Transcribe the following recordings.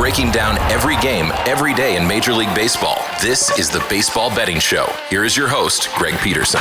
breaking down every game, every day in Major League Baseball. This is the Baseball Betting Show. Here is your host, Greg Peterson.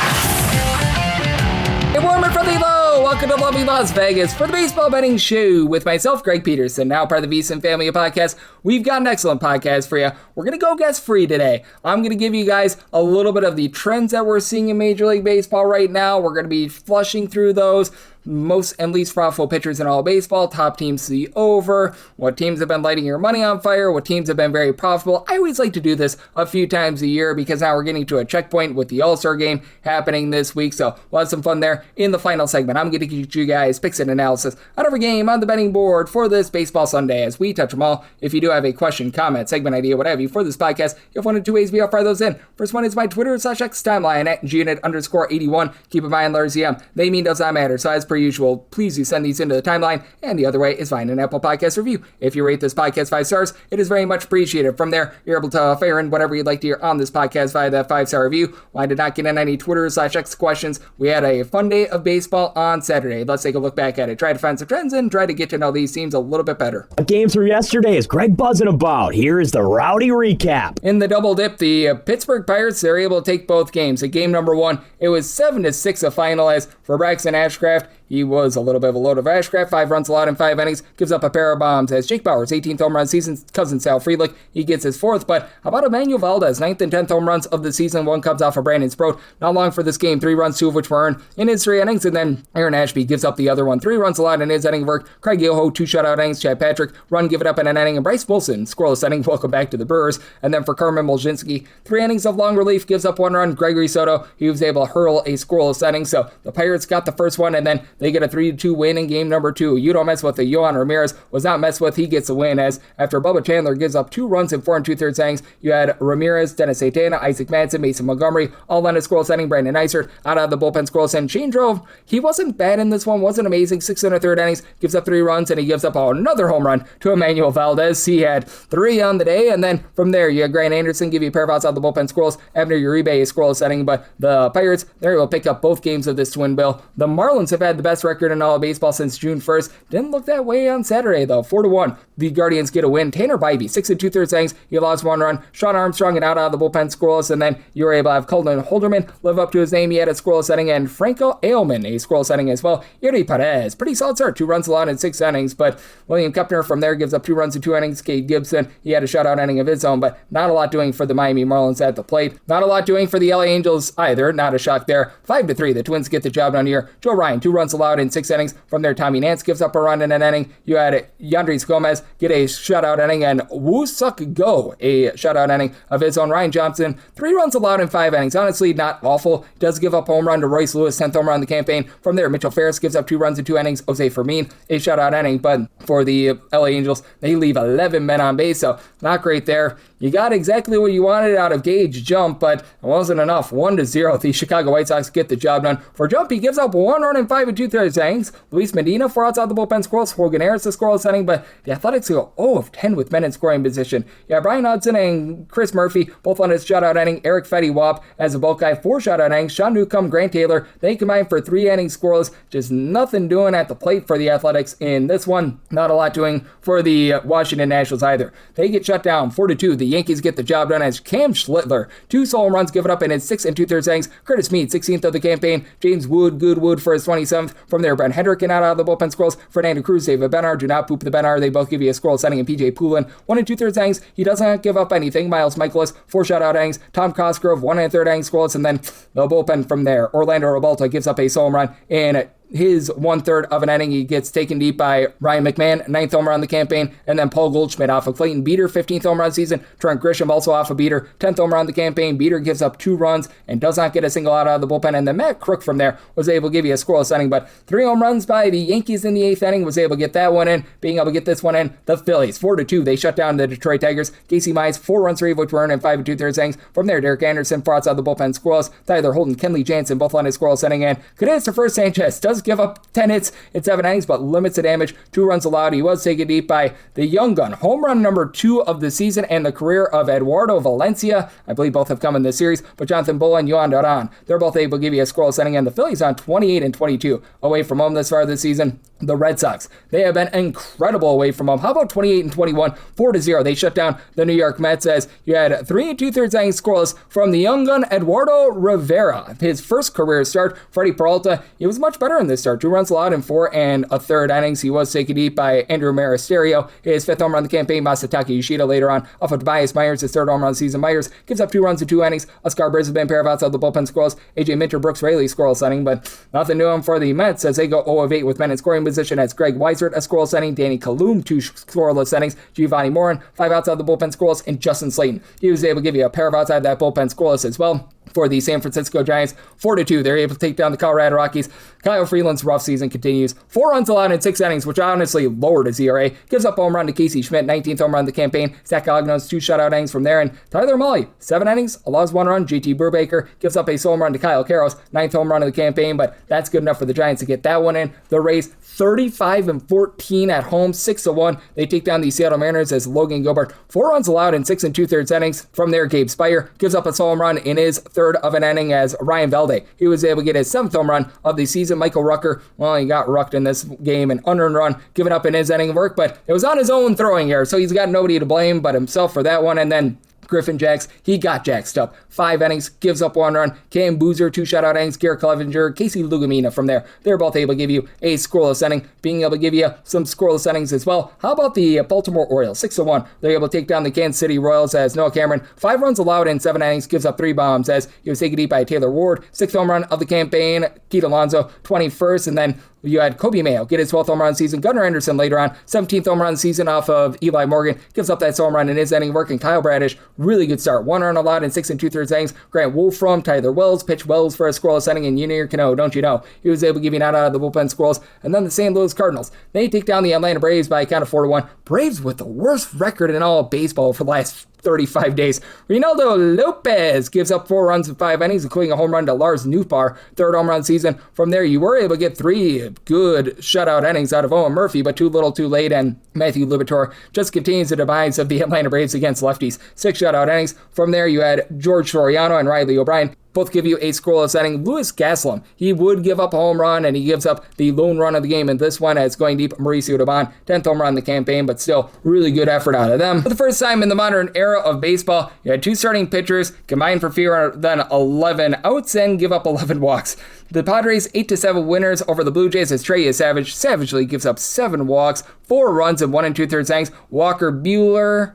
Hey, warm and friendly hello! Welcome to lovely Las Vegas for the Baseball Betting Show with myself, Greg Peterson, now part of the VSiN family of podcasts. We've got an excellent podcast for you. We're going to go guest free today. I'm going to give you guys a little bit of the trends that we're seeing in Major League Baseball right now. We're going to be flushing through those. Most and least profitable pitchers in all baseball, top teams to the over, what teams have been lighting your money on fire, what teams have been very profitable. I always like to do this a few times a year because now we're getting to a checkpoint with the All-Star game happening this week, so we'll have some fun there. In the final segment, I'm going to get you guys picks and analysis on every game on the betting board for this Baseball Sunday as we touch them all. If you do have a question, comment, segment idea, what have you for this podcast, you have one of two ways I'll fire those in. First one is my Twitter/X timeline at @GUnit_81. Keep in mind, letters EM, they mean does not matter, so as per usual, please do send these into the timeline, and the other way is find an Apple Podcast review. If you rate this podcast 5 stars, it is very much appreciated. From there, you're able to fire in whatever you'd like to hear on this podcast via that 5-star review. Why did not get in any Twitter/X questions? We had a fun day of baseball on Saturday. Let's take a look back at it. Try to find some trends and try to get to know these teams a little bit better. A game through yesterday is Greg buzzing about. Here is the rowdy recap. In the double dip, the Pittsburgh Pirates, they're able to take both games. At game number 1, it was 7-6 a final as for Braxton Ashcraft. He was a little bit of a load of Ashcraft, 5 runs allowed in 5 innings, gives up a pair of bombs as Jake Bauers, 18th home run season, cousin Sal Frelick, he gets his 4th, but how about Emmanuel Valdez, 9th and 10th home runs of the season, 1 comes off of Brandon Sproat, not long for this game, 3 runs, 2 of which were earned in his 3 innings, and then Aaron Ashby gives up the other one, 3 runs allowed in his inning of work, Craig Yoho, 2 shutout innings, Chad Patrick, run given up in an inning, and Bryce Wilson, scoreless inning, welcome back to the Brewers, and then for Carmen Mulzinski, 3 innings of long relief, gives up 1 run, Gregory Soto, he was able to hurl a scoreless inning, so the Pirates got the first one, and then they get a 3-2 win in game number 2. You don't mess with it. Yohan Ramirez was not messed with. He gets the win as after Bubba Chandler gives up 2 runs in 4 2/3 innings, you had Ramirez, Dennis Santana, Isaac Madsen, Mason Montgomery, all on a scoreless inning. Brandon Eisert out of the bullpen scoreless inning. Shane Drove, he wasn't bad in this one, wasn't amazing. 6 1/3 innings, gives up 3 runs, and he gives up another home run to Emmanuel Valdez. He had 3 on the day, and then from there, you had Grant Anderson give you a pair of outs out of the bullpen scoreless. Abner Uribe, a scoreless inning, but the Pirates, they're able to pick up both games of this twin bill. The Marlins have had the best record in all of baseball since June 1st. Didn't look that way on Saturday, though. 4-1. The Guardians get a win. Tanner Bybee, 6 2/3 innings. He lost 1 run. Sean Armstrong and out of the bullpen scoreless, and then you were able to have Colton Holderman live up to his name. He had a scoreless inning, and Franco Ailman, a scoreless inning as well. Yuri Perez, pretty solid start. 2 runs allowed in 6 innings, but William Kepner from there gives up 2 runs in 2 innings. Cade Gibson, he had a shutout inning of his own, but not a lot doing for the Miami Marlins at the plate. Not a lot doing for the LA Angels either. Not a shock there. 5-3. The Twins get the job done here. Joe Ryan, 2 runs allowed in 6 innings. From there, Tommy Nance gives up a run in an inning. You had Yandris Gomez get a shutout inning, and Woo Suk Go a shutout inning of his own. Ryan Johnson, 3 runs allowed in 5 innings. Honestly, not awful. He does give up a home run to Royce Lewis, 10th home run in the campaign. From there, Mitchell Ferris gives up 2 runs in 2 innings. Jose Fermin, a shutout inning, but for the LA Angels, they leave 11 men on base, so not great there. You got exactly what you wanted out of Gage Jump, but it wasn't enough. 1-0. The Chicago White Sox get the job done. For Jump, he gives up 1 run in 5 2/3 innings. Luis Medina, 4 outs out the bullpen scoreless. Hogan Harris, the scoreless inning, but the Athletics go 0 of 10 with men in scoring position. Yeah, Brian Hudson and Chris Murphy both on his shutout inning. Eric Fetty Wap as a bulk guy, 4 shutout innings. Sean Newcomb, Grant Taylor, they combined for 3 innings scoreless. Just nothing doing at the plate for the Athletics in this one. Not a lot doing for the Washington Nationals either. They get shut down 4-2. The Yankees get the job done as Cam Schlittler, 2 solo runs given up in his 6 2/3 innings. Curtis Meade, 16th of the campaign. James Wood, Goodwood for his 27th. From there, Brent Hendricken out of the bullpen scoreless. Fernando Cruz, David Benar, do not poop the Benar. They both give you a scoreless inning. And PJ Poulin, 1 2/3 innings. He doesn't give up anything. Miles Michaelis, 4 shutout innings. Tom Cosgrove, 1 1/3 innings scoreless, and then the bullpen from there. Orlando Robalta gives up a solo run in his 1/3 of an inning. He gets taken deep by Ryan McMahon, 9th home run on the campaign, and then Paul Goldschmidt off of Clayton Beeter, 15th home run season. Trent Grisham also off of Beeter, 10th home run on the campaign. Beeter gives up 2 runs and does not get a single out of the bullpen, and then Matt Crook from there was able to give you a scoreless inning, but 3 home runs by the Yankees in the 8th inning was able to get that one in. Being able to get this one in, the Phillies, 4-2, they shut down the Detroit Tigers. Casey Mize, 4 runs, 3 of which were earned in 5 2/3 innings. From there, Derek Anderson, 4 outs out of the bullpen scoreless. Tyler Holden, Kenley Jansen, both on his scoreless inning, and Cadence to first. Sanchez does does give up 10 hits in 7 innings, but limits the damage, 2 runs allowed. He was taken deep by the young gun, home run number 2 of the season and the career of Eduardo Valencia. I believe both have come in this series, but Jonathan Bulla and Yohan Duran, they're both able to give you a scoreless inning, and the Phillies on 28-22 away from home this far this season. The Red Sox, they have been incredible away from home. How about 28-21, 4-0? They shut down the New York Mets as you had 3 2/3 innings scoreless from the young gun Eduardo Rivera. His first career start, Freddie Peralta, he was much better in this start. 2 runs allowed in 4 1/3 innings. He was taken deep by Andrew Maristerio. His 5th home run of the campaign, Masataka Yoshida later on off of Tobias Myers, his 3rd home run of the season. Myers gives up 2 runs in 2 innings. Oscar Brisbane, pair of outside the bullpen scoreless. AJ Minter, Brooks Raley scoreless inning, but nothing new for the Mets as they go 0 of 8 with men in scoring position as Greg Weissert, a scoreless inning, Danny Kalum, 2 scoreless innings, Giovanni Morin, 5 outside the bullpen scoreless, and Justin Slayton. He was able to give you a pair of outside that bullpen scoreless as well. For the San Francisco Giants, 4-2. They're able to take down the Colorado Rockies. Kyle Freeland's rough season continues. 4 runs allowed in 6 innings, which honestly lowered his ERA. Gives up a home run to Casey Schmidt, 19th home run of the campaign. Zach Gallegos, 2 shutout innings from there. And Tyler Mahle, 7 innings, allows 1 run. JT Brubaker gives up a solo home run to Kyle Karros, 9th home run of the campaign, but that's good enough for the Giants to get that one in. The Rays, 35-14 at home, 6-1. They take down the Seattle Mariners as Logan Gilbert, 4 runs allowed in 6 2/3 innings. From there, Gabe Spire gives up a solo home run in his 3rd of an inning as Ryan Velde, he was able to get his 7th home run of the season. Michael Rucker, well, he got rucked in this game, an unearned run given up in his inning of work, but it was on his own throwing error, so he's got nobody to blame but himself for that one. And then Griffin Jacks, he got jacked up. 5 innings, gives up 1 run. Cam Boozer, 2 shutout innings. Garrett Clevenger, Casey Lugumina from there. They're both able to give you a scoreless inning, being able to give you some scoreless innings as well. How about the Baltimore Orioles? 6-1. They're able to take down the Kansas City Royals as Noah Cameron, 5 runs allowed in 7 innings, gives up 3 bombs as he was taken deep by Taylor Ward. 6th home run of the campaign, Pete Alonso, 21st, and then you had Kobe Mayo get his 12th home run season. Gunnar Anderson later on, 17th home run season off of Eli Morgan. Gives up that home run in his inning work. And Kyle Bradish, really good start. 1 run allowed in 6 2/3 innings. Grant Wolfram, Tyler Wells, pitch Wells for a scoreless inning. And Yunier Cano, don't you know, he was able to give you 9 out of the bullpen scoreless. And then the St. Louis Cardinals, they take down the Atlanta Braves by a count of 4-1. Braves with the worst record in all of baseball for the last 35 days. Reynaldo Lopez gives up 4 runs in 5 innings, including a home run to Lars Nootbaar, 3rd home run season. From there, you were able to get 3 good shutout innings out of Owen Murphy, but too little too late, and Matthew Liberatore just continues the demise of the Atlanta Braves against lefties. 6 shutout innings. From there, you had George Soriano and Riley O'Brien. Both give you a scoreless inning. Louis Gaslam, he would give up a home run, and he gives up the lone run of the game in this one as going deep. Mauricio Dubon, 10th home run in the campaign, but still really good effort out of them. For the first time in the modern era of baseball, you had 2 starting pitchers combine for fewer than 11 outs and give up 11 walks. The Padres 8-7 winners over the Blue Jays as Trey Savage savagely gives up 7 walks, 4 runs in 1 2/3 innings. Walker Buehler,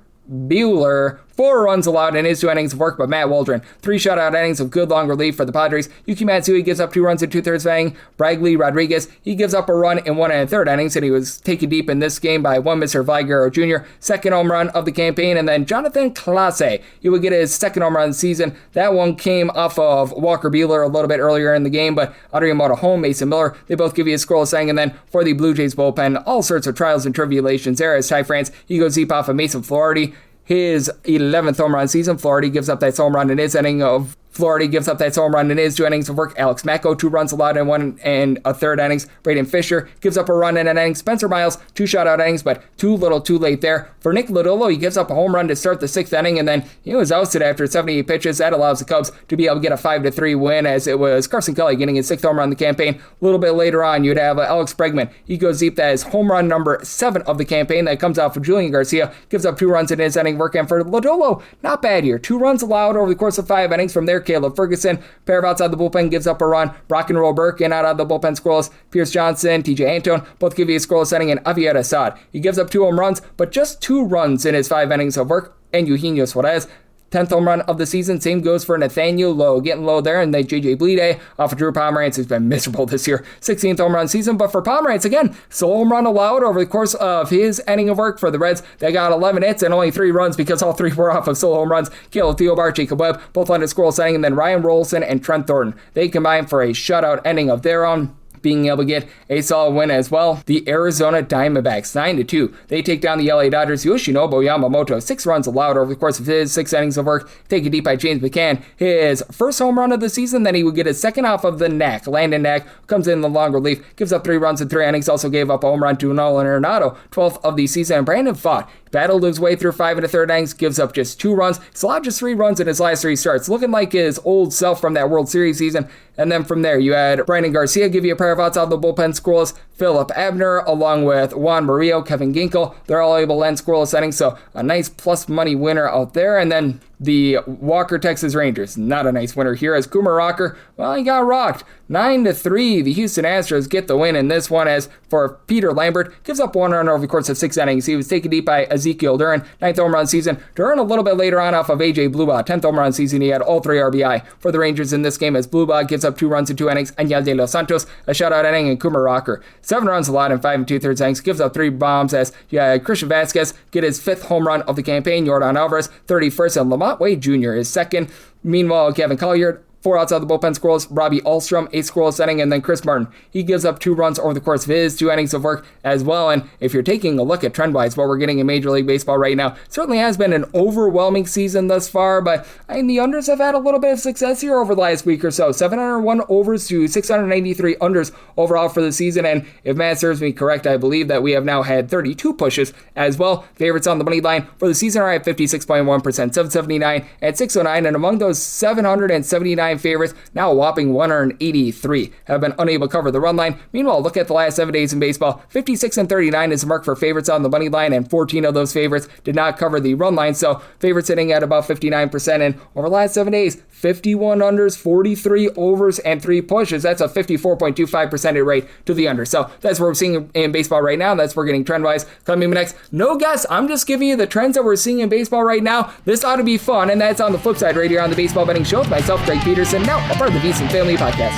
4 runs allowed in his 2 innings of work, but Matt Waldron, 3 shutout innings of good long relief for the Padres. Yuki Matsui gives up 2 runs in 2/3 inning. Bragley Rodriguez, he gives up a run in 1 1/3 innings, and he was taken deep in this game by one Mr. Vigero Jr., 2nd home run of the campaign. And then Jonathan Clase, he would get his 2nd home run of the season. That one came off of Walker Buehler a little bit earlier in the game, but Adrian Morejon, Mason Miller, they both give you a scoreless inning. And then for the Blue Jays bullpen, all sorts of trials and tribulations there as Ty France, he goes deep off of Mason Flaherty. His 11th home run season. Flaherty gives up that home run in his inning of Flaherty gives up that home run in his 2 innings of work. Alex Macko, 2 runs allowed in 1 1/3 innings. Braden Fisher gives up a run in an inning. Spencer Miles, 2 shutout innings, but too little too late there. For Nick Lodolo, he gives up a home run to start the 6th inning, and then he was ousted after 78 pitches. That allows the Cubs to be able to get a 5-3 win, as it was Carson Kelly getting his 6th home run in the campaign. A little bit later on, you'd have Alex Bregman. He goes deep. That is home run number 7 of the campaign. That comes out for Julian Garcia. Gives up 2 runs in his inning work, and for Lodolo, not bad here. 2 runs allowed over the course of 5 innings. From there, Caleb Ferguson, pair of outside the bullpen, gives up a run. Brock and Roll Burke in out of the bullpen scoreless. Pierce Johnson, TJ Antone, both give you a scoreless inning. And Avier Assad, he gives up 2 home runs, but just 2 runs in his 5 innings of work. And Eugenio Suarez, 10th home run of the season. Same goes for Nathaniel Lowe, getting low there. And then JJ Bleday off of Drew Pomeranz, who's been miserable this year. 16th home run season. But for Pomeranz, again, solo home run allowed over the course of his inning of work for the Reds. They got 11 hits and only 3 runs because all 3 were off of solo home runs. Caleb Theobar, Jacob Webb, both on a scoreless inning. And then Ryan Rolson and Trent Thornton, they combine for a shutout ending of their own. being able to get a solid win as well. The Arizona Diamondbacks, 9-2. They take down the LA Dodgers. Yoshinobu Yamamoto, 6 runs allowed over the course of his 6 innings of work, taken deep by James McCann. His first home run of the season, then he would get his second off of the Knack. Landon Knack comes in the long relief, gives up 3 runs in 3 innings, also gave up a home run to Nolan Arenado, 12th of the season. And Brandon Pfaadt battled his way through 5 1/3 innings, gives up just 2 runs. He's allowed just 3 runs in his last 3 starts, looking like his old self from that World Series season. And then from there, you had Brandon Garcia give you a pair of outs out of the bullpen scoreless. Philip Abner, along with Juan Murillo, Kevin Ginkel, they're all able to end scoreless innings, so a nice plus money winner out there. And then the Walker Texas Rangers, not a nice winner here, as Coomer Rocker, well, he got rocked. 9-3, the Houston Astros get the win in this one, as for Peter Lambert, gives up 1 run over the course of 6 innings. He was taken deep by Ezekiel Duran, 9th home run season. Duran a little bit later on off of AJ Blubaugh, 10th home run season. He had all 3 RBI for the Rangers in this game, as Blubaugh gives up 2 runs in 2 innings, and Yel de los Santos, a shutout inning, and Coomer Rocker, 7 runs allowed in 5 2/3 innings, gives up 3 bombs, as you had Christian Vasquez get his 5th home run of the campaign, Yordan Alvarez, 31st, and Lamont Wade Jr. is 2nd. Meanwhile, Kevin Colliard, 4 outside the bullpen scoreless. Robbie Alstrom, 8 scoreless inning, and then Chris Martin, he gives up 2 runs over the course of his 2 innings of work as well. And if you're taking a look at trend-wise what we're getting in Major League Baseball right now, certainly has been an overwhelming season thus far, but the unders have had a little bit of success here over the last week or so. 701 overs to 693 unders overall for the season, and if math serves me correct, I believe that we have now had 32 pushes as well. Favorites on the money line for the season are at 56.1%, 779 at 609, and among those 779 favorites, now a whopping 183 have been unable to cover the run line. Meanwhile, look at the last 7 days in baseball. 56-39 is the mark for favorites on the money line, and 14 of those favorites did not cover the run line, so favorites sitting at about 59%, and over the last 7 days, 51 unders, 43 overs, and 3 pushes. That's a 54.25% hit rate to the under. So that's what we're seeing in baseball right now. That's what we're getting trend-wise. Coming next, no guess. I'm just giving you the trends that we're seeing in baseball right now. This ought to be fun, and that's on the flip side right here on the Baseball Betting Show with myself, Greg Peterson, now a part of the VSiN Family Podcast.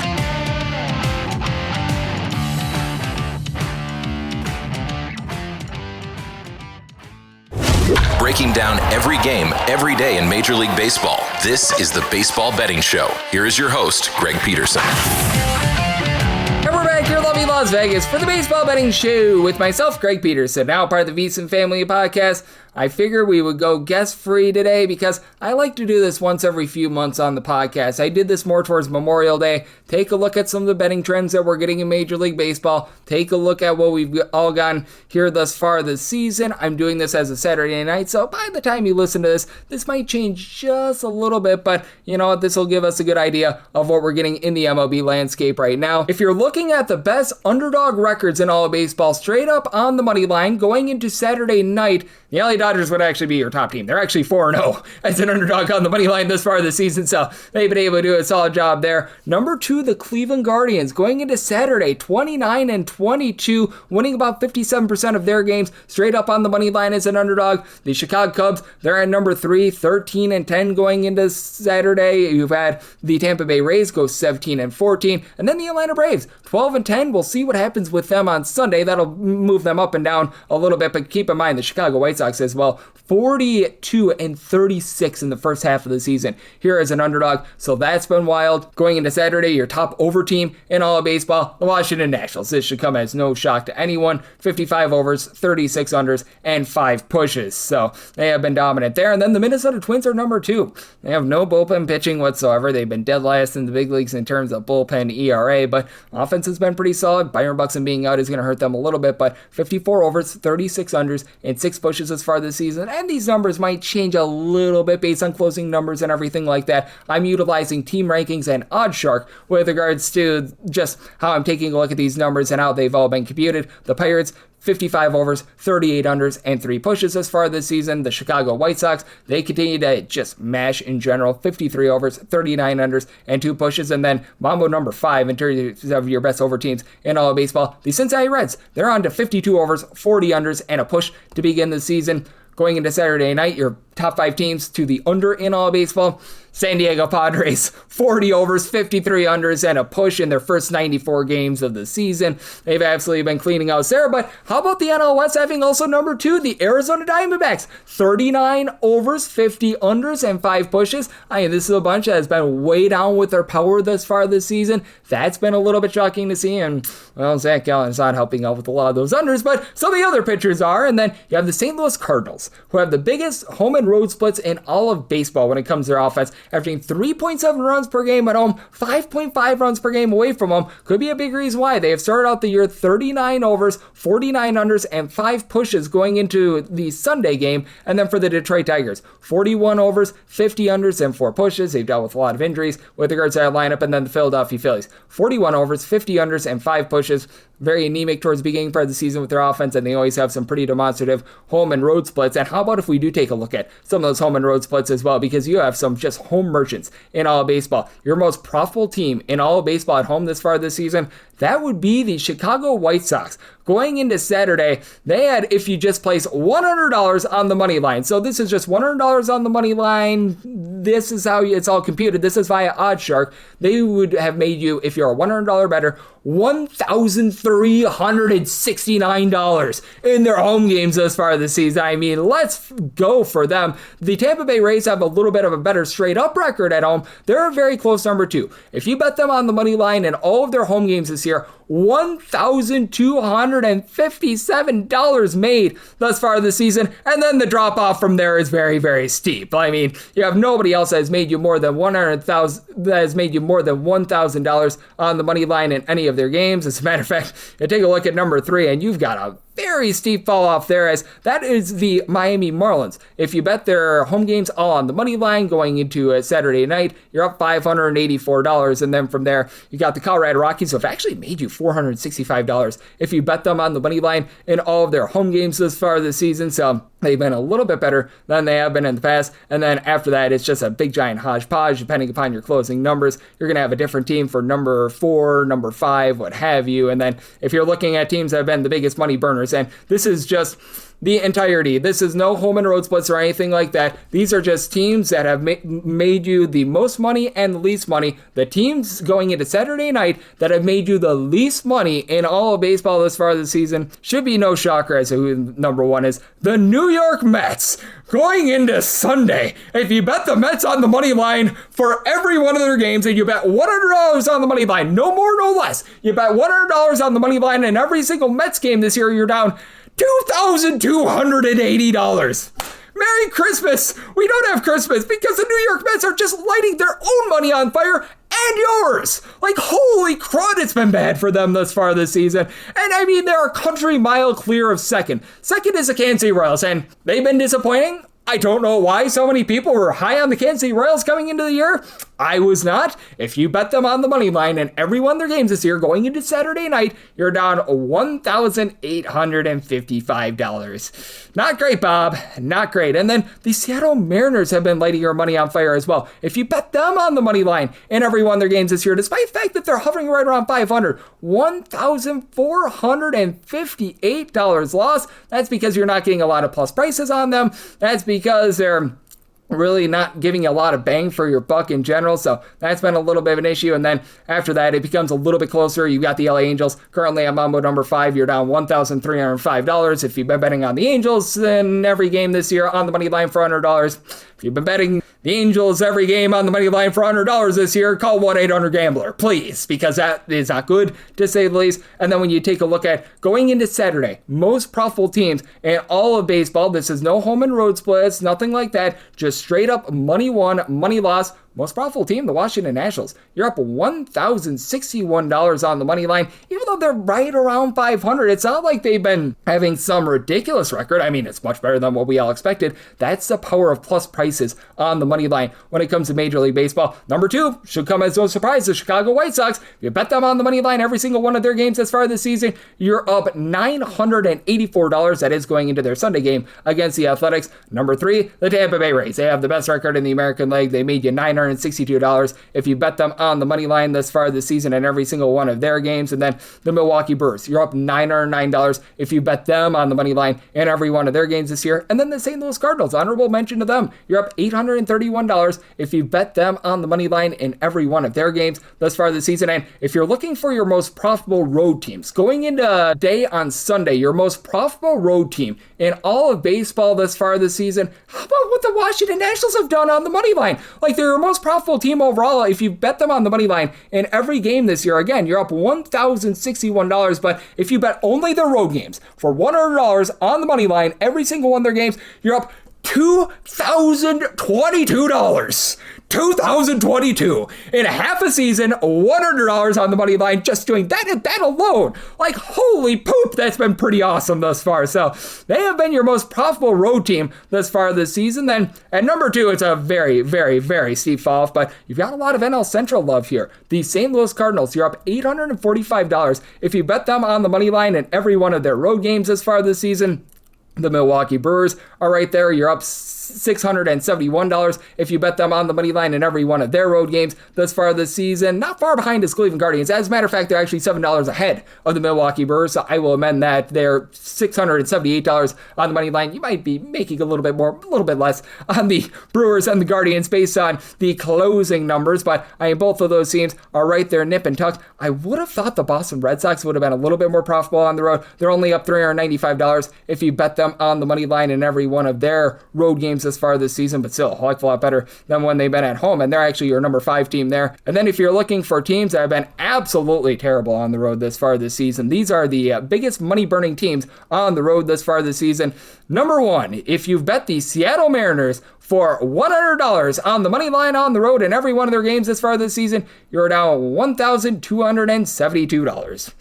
Breaking down every game, every day in Major League Baseball. This is the Baseball Betting Show. Here is your host, Greg Peterson. And we're back here in lovely Las Vegas for the Baseball Betting Show with myself, Greg Peterson, now part of the VSiN Family Podcast. I figured we would go guest-free today because I like to do this once every few months on the podcast. I did this more towards Memorial Day. Take a look at some of the betting trends that we're getting in Major League Baseball. Take a look at what we've all gotten here thus far this season. I'm doing this as a Saturday night, so by the time you listen to this might change just a little bit, but you know what? This will give us a good idea of what we're getting in the MLB landscape right now. If you're looking at the best underdog records in all of baseball, straight up on the money line, going into Saturday night, the LA Dodgers would actually be your top team. They're actually 4-0 as an underdog on the money line this far this season, so they've been able to do a solid job there. Number 2, the Cleveland Guardians, going into Saturday, 29-22, winning about 57% of their games, straight up on the money line as an underdog. The Chicago Cubs, they're at number 3, 13-10 going into Saturday. You've had the Tampa Bay Rays go 17-14, and then the Atlanta Braves, 12-10. We'll see what happens with them on Sunday. That'll move them up and down a little bit, but keep in mind the Chicago White Sox as well, 42-36 in the first half of the season here as an underdog, so that's been wild. Going into Saturday, your top over team in all of baseball, the Washington Nationals. This should come as no shock to anyone. 55 overs, 36 unders, and 5 pushes, so they have been dominant there. And then the Minnesota Twins are number 2. They have no bullpen pitching whatsoever. They've been dead last in the big leagues in terms of bullpen ERA, but offense has been pretty solid. Byron Buxton being out is going to hurt them a little bit, but 54 overs, 36 unders, and 6 pushes as far this season. And these numbers might change a little bit based on closing numbers and everything like that. I'm utilizing team rankings and OddsShark with regards to just how I'm taking a look at these numbers and how they've all been computed. The Pirates, 55 overs, 38 unders, and 3 pushes as far this season. The Chicago White Sox, they continue to just mash in general. 53 overs, 39 unders, and 2 pushes. And then Mambo number 5 in terms of your best over teams in all of baseball. The Cincinnati Reds, they're on to 52 overs, 40 unders, and a push to begin the season. Going into Saturday night, your top 5 teams to the under in all of baseball. San Diego Padres, 40 overs, 53 unders, and a push in their first 94 games of the season. They've absolutely been cleaning out there. But how about the NL West having also number 2, the Arizona Diamondbacks, 39 overs, 50 unders, and 5 pushes. I mean, this is a bunch that has been way down with their power thus far this season. That's been a little bit shocking to see. And, well, Zach Gallen's not helping out with a lot of those unders, but some of the other pitchers are. And then you have the St. Louis Cardinals, who have the biggest home and road splits in all of baseball when it comes to their offense, averaging 3.7 runs per game at home, 5.5 runs per game away from home. Could be a big reason why. They have started out the year 39 overs, 49 unders, and 5 pushes going into the Sunday game. And then for the Detroit Tigers, 41 overs, 50 unders, and 4 pushes. They've dealt with a lot of injuries with regards to that lineup. And then the Philadelphia Phillies, 41 overs, 50 unders, and 5 pushes. Very anemic towards the beginning part of the season with their offense, and they always have some pretty demonstrative home and road splits. And how about if we do take a look at some of those home and road splits as well, because you have some just home merchants in all of baseball. Your most profitable team in all of baseball at home this far this season, that would be the Chicago White Sox. Going into Saturday, they had, if you just place $100 on the money line, so this is just $100 on the money line, this is how it's all computed, this is via OddsShark, they would have made you, if you're a $100 better, $1,369 in their home games thus far this season. I mean, let's go for them. The Tampa Bay Rays have a little bit of a better straight-up record at home. They're a very close number 2. If you bet them on the money line in all of their home games this year, $1,257 made thus far this season, and then the drop off from there is very, very steep. I mean, you have nobody else that has made you more than $1,000 on the money line in any of their games. As a matter of fact, you take a look at number 3, and you've got a very steep fall off there, as that is the Miami Marlins. If you bet their home games all on the money line going into a Saturday night, you're up $584, and then from there you got the Colorado Rockies, who have actually made you $465 if you bet them on the money line in all of their home games thus far this season. So they've been a little bit better than they have been in the past. And then after that, it's just a big giant hodgepodge. Depending upon your closing numbers, you're going to have a different team for number 4, number 5, what have you. And then if you're looking at teams that have been the biggest money burners, and this is just the entirety. This is no home and road splits or anything like that. These are just teams that have made you the most money and the least money. The teams going into Saturday night that have made you the least money in all of baseball this far this season should be no shocker as to who number 1 is. The New York Mets. Going into Sunday, if you bet the Mets on the money line for every one of their games, and you bet $100 on the money line, no more, no less. You bet $100 on the money line in every single Mets game this year, you're down $2,280. Merry Christmas! We don't have Christmas because the New York Mets are just lighting their own money on fire and yours. Like, holy crud, it's been bad for them thus far this season. And I mean, they're a country mile clear of second. Second is the Kansas City Royals, and they've been disappointing. I don't know why so many people were high on the Kansas City Royals coming into the year. I was not. If you bet them on the money line and every one of their games this year going into Saturday night, you're down $1,855. Not great, Bob. Not great. And then the Seattle Mariners have been lighting your money on fire as well. If you bet them on the money line in every one of their games this year, despite the fact that they're hovering right around 500, $1,458 loss. That's because you're not getting a lot of plus prices on them. That's because they're really not giving a lot of bang for your buck in general, so that's been a little bit of an issue. And then after that, it becomes a little bit closer. You've got the LA Angels currently at Mambo number 5. You're down $1,305. If you've been betting on the Angels in every game this year on the money line for $100, if you've been betting the Angels every game on the money line for $100 this year, call 1-800-GAMBLER, please, because that is not good, to say the least. And then when you take a look at going into Saturday, most profitable teams in all of baseball, this is no home and road splits, nothing like that, just straight up money won, money lost. Most profitable team, the Washington Nationals. You're up $1,061 on the money line. Even though they're right around 500, it's not like they've been having some ridiculous record. I mean, it's much better than what we all expected. That's the power of plus prices on the money line when it comes to Major League Baseball. Number 2 should come as no surprise, the Chicago White Sox. If you bet them on the money line every single one of their games as far as this season, you're up $984. That is going into their Sunday game against the Athletics. Number 3, the Tampa Bay Rays. They have the best record in the American League. They made you $900 $762 if you bet them on the money line thus far this season in every single one of their games. And then the Milwaukee Brewers, you're up $909 if you bet them on the money line in every one of their games this year. And then the St. Louis Cardinals, honorable mention to them, you're up $831 if you bet them on the money line in every one of their games thus far this season. And if you're looking for your most profitable road teams, going into day on Sunday, your most profitable road team in all of baseball thus far this season, how about what the Washington Nationals have done on the money line? Like, they're your most profitable team overall if you bet them on the money line in every game this year. Again, you're up $1,061, but if you bet only their road games for $100 on the money line every single one of their games, you're up $2,022. $2,022 in half a season, $100 on the money line, just doing that alone. Like, holy poop, that's been pretty awesome thus far. So they have been your most profitable road team thus far this season. Then at number 2, it's a very, very, very steep fall off, but you've got a lot of NL Central love here. The St. Louis Cardinals, you're up $845 if you bet them on the money line in every one of their road games thus far this season. The Milwaukee Brewers are right there. You're up $671 if you bet them on the money line in every one of their road games thus far this season. Not far behind is Cleveland Guardians. As a matter of fact, they're actually $7 ahead of the Milwaukee Brewers, so I will amend that. They're $678 on the money line. You might be making a little bit more, a little bit less on the Brewers and the Guardians based on the closing numbers, but both of those teams are right there nip and tucked. I would have thought the Boston Red Sox would have been a little bit more profitable on the road. They're only up $395 if you bet them on the money line in every one of their road games as far this season, but still a whole heck of a lot better than when they've been at home, and they're actually your number 5 team there. And then if you're looking for teams that have been absolutely terrible on the road this far this season, these are the biggest money-burning teams on the road this far this season. Number 1, if you've bet the Seattle Mariners for $100 on the money line on the road in every one of their games this far this season, you're down $1,272.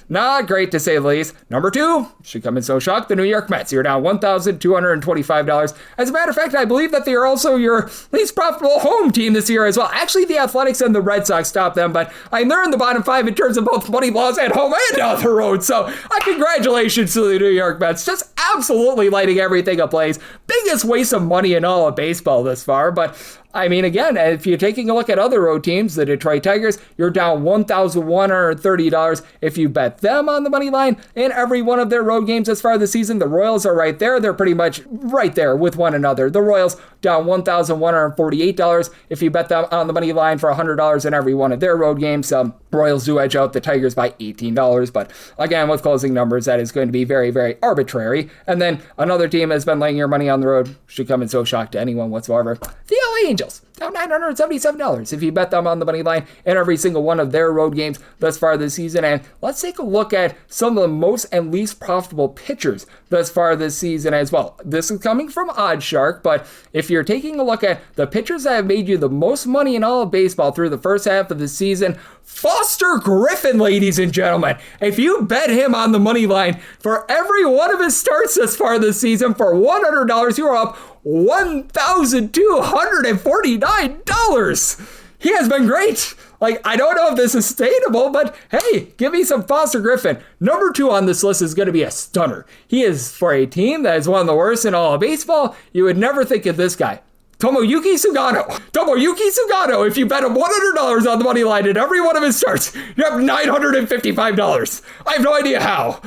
Not great, to say the least. Number 2, should come in so shocked, the New York Mets. You're down $1,225. As a matter of fact, I believe that they are also your least profitable home team this year as well. Actually, the Athletics and the Red Sox stopped them, but they're in the bottom 5 in terms of both money loss at home and on the road. So, congratulations to the New York Mets. Just absolutely lighting everything ablaze. Biggest waste of money in all of baseball this far, but again, if you're taking a look at other road teams, the Detroit Tigers, you're down $1,130 if you bet them on the money line in every one of their road games as far as the season. The Royals are right there. They're pretty much right there with one another. The Royals down $1,148 if you bet them on the money line for $100 in every one of their road games. Royals do edge out the Tigers by $18, but again, with closing numbers, that is going to be very, very arbitrary. And then another team has been laying your money on the road, should come in so shocked to anyone whatsoever. The LA Angels, down $977 if you bet them on the money line in every single one of their road games thus far this season. And let's take a look at some of the most and least profitable pitchers thus far this season as well. This is coming from OddsShark, but if you're taking a look at the pitchers that have made you the most money in all of baseball through the first half of the season, Foster Griffin, ladies and gentlemen. If you bet him on the money line for every one of his starts thus far this season for $100, you're up $1,249. He has been great. I don't know if this is sustainable, but hey, give me some Foster Griffin. Number 2 on this list is going to be a stunner. He is, for a team that is one of the worst in all of baseball, you would never think of this guy. Tomoyuki Sugano. If you bet him $100 on the money line in every one of his starts, you have $955. I have no idea how.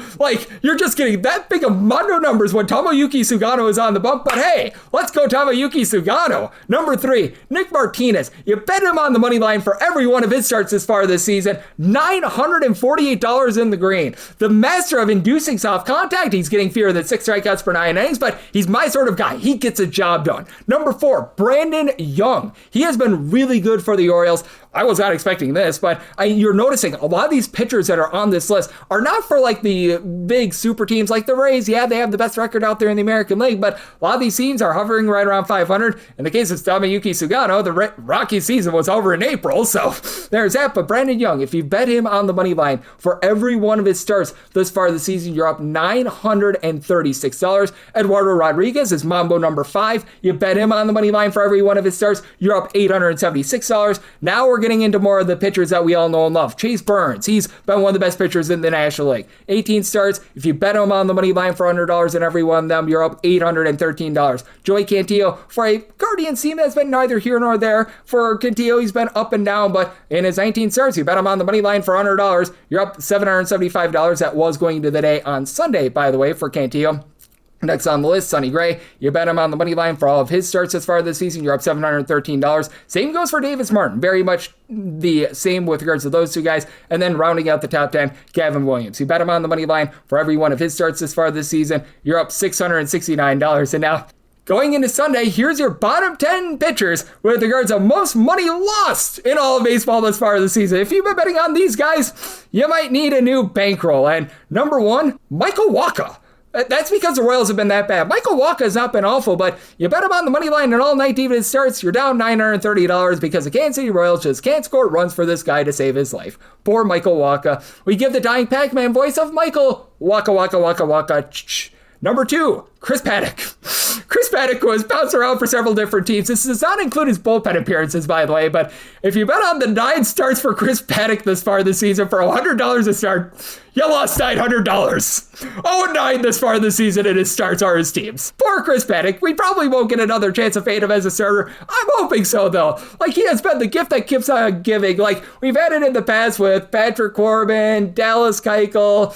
You're just getting that big of mondo numbers when Tomoyuki Sugano is on the bump, but hey, let's go Tomoyuki Sugano. Number 3, Nick Martinez. You bet him on the money line for every one of his starts this far this season, $948 in the green. The master of inducing soft contact. He's getting fewer than 6 strikeouts per 9 innings, but he's my sort of guy. He gets a job done. Number 4, Brandon Young. He has been really good for the Orioles. I was not expecting this, but you're noticing a lot of these pitchers that are on this list are not for the big super teams like the Rays. Yeah, they have the best record out there in the American League, but a lot of these teams are hovering right around 500. In the case of Tomoyuki Sugano, the Rockies season was over in April, so there's that. But Brandon Young, if you bet him on the money line for every one of his starts thus far this season, you're up $936. Eduardo Rodriguez is Mambo number 5. You bet him on the money money line for every one of his starts, you're up $876. Now we're getting into more of the pitchers that we all know and love. Chase Burns, he's been one of the best pitchers in the National League. 18 starts. If you bet him on the money line for $100 in every one of them, you're up $813. Joey Cantillo, for a Guardians team that's been neither here nor there. For Cantillo, he's been up and down, but in his 19 starts, you bet him on the money line for $100, you're up $775. That was going to the day on Sunday, by the way, for Cantillo. Next on the list, Sonny Gray. You bet him on the money line for all of his starts as far this season. You're up $713. Same goes for Davis Martin. Very much the same with regards to those two guys. And then rounding out the top 10, Gavin Williams. You bet him on the money line for every one of his starts as far this season. You're up $669. And now, going into Sunday, here's your bottom 10 pitchers with regards to most money lost in all of baseball thus far this season. If you've been betting on these guys, you might need a new bankroll. And number 1, Michael Wacha. That's because the Royals have been that bad. Michael Wacha has not been awful, but you bet him on the money line in all 19 of his starts, you're down $930 because the Kansas City Royals just can't score runs for this guy to save his life. Poor Michael Wacha. We give the dying Pac-Man voice of Michael Wacha, Wacha, Wacha, Wacha. Number 2, Chris Paddock. Chris Paddock was bounced around for several different teams. This does not include his bullpen appearances, by the way, but if you bet on the 9 starts for Chris Paddock this far this season for $100 a start, you lost $900. 0-9 this far this season, and his starts are his teams. Poor Chris Paddock. We probably won't get another chance of fade him as a starter. I'm hoping so, though. Like, he has been the gift that keeps on giving. Like, we've had it in the past with Patrick Corbin, Dallas Keuchel.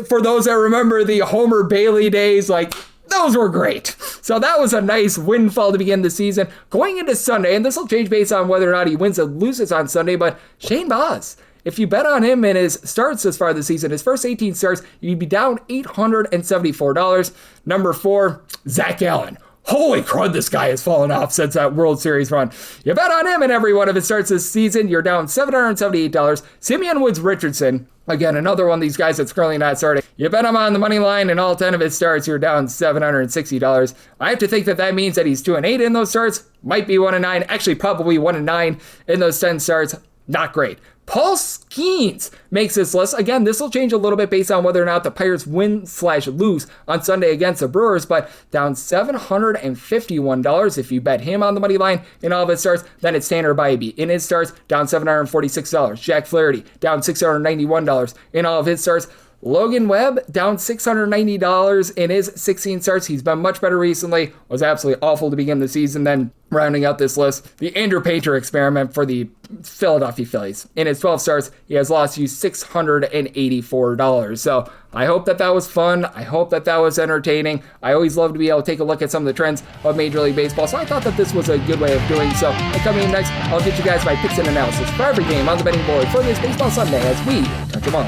For those that remember the Homer Bailey days, like, those were great. So that was a nice windfall to begin the season. Going into Sunday, and this will change based on whether or not he wins or loses on Sunday, but Shane Baz, if you bet on him in his starts this far this season, his first 18 starts, you'd be down $874. Number 4, Zach Allen. Holy crud, this guy has fallen off since that World Series run. You bet on him in every one of his starts this season, you're down $778. Simeon Woods Richardson, again, another one of these guys that's currently not starting. You bet him on the money line in all 10 of his starts, you're down $760. I have to think that means that he's 2-8 in those starts, might be 1-9, actually probably 1-9 in those 10 starts. Not great. Paul Skeens makes this list. Again, this will change a little bit based on whether or not the Pirates win/lose on Sunday against the Brewers, but down $751 if you bet him on the money line in all of his starts. Then it's Tanner Bybee. In his starts, down $746. Jack Flaherty, down $691 in all of his starts. Logan Webb, down $690 in his 16 starts. He's been much better recently. Was absolutely awful to begin the season. Then rounding out this list, the Andrew Painter experiment for the Philadelphia Phillies. In his 12 starts, he has lost you $684. So I hope that was fun. I hope that was entertaining. I always love to be able to take a look at some of the trends of Major League Baseball, so I thought that this was a good way of doing so. And coming in next, I'll get you guys my picks and analysis for every game on the betting board for this Baseball Sunday as we touch them all.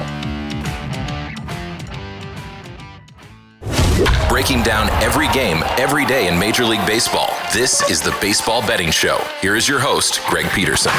Breaking down every game, every day in Major League Baseball. This is the Baseball Betting Show. Here is your host, Greg Peterson.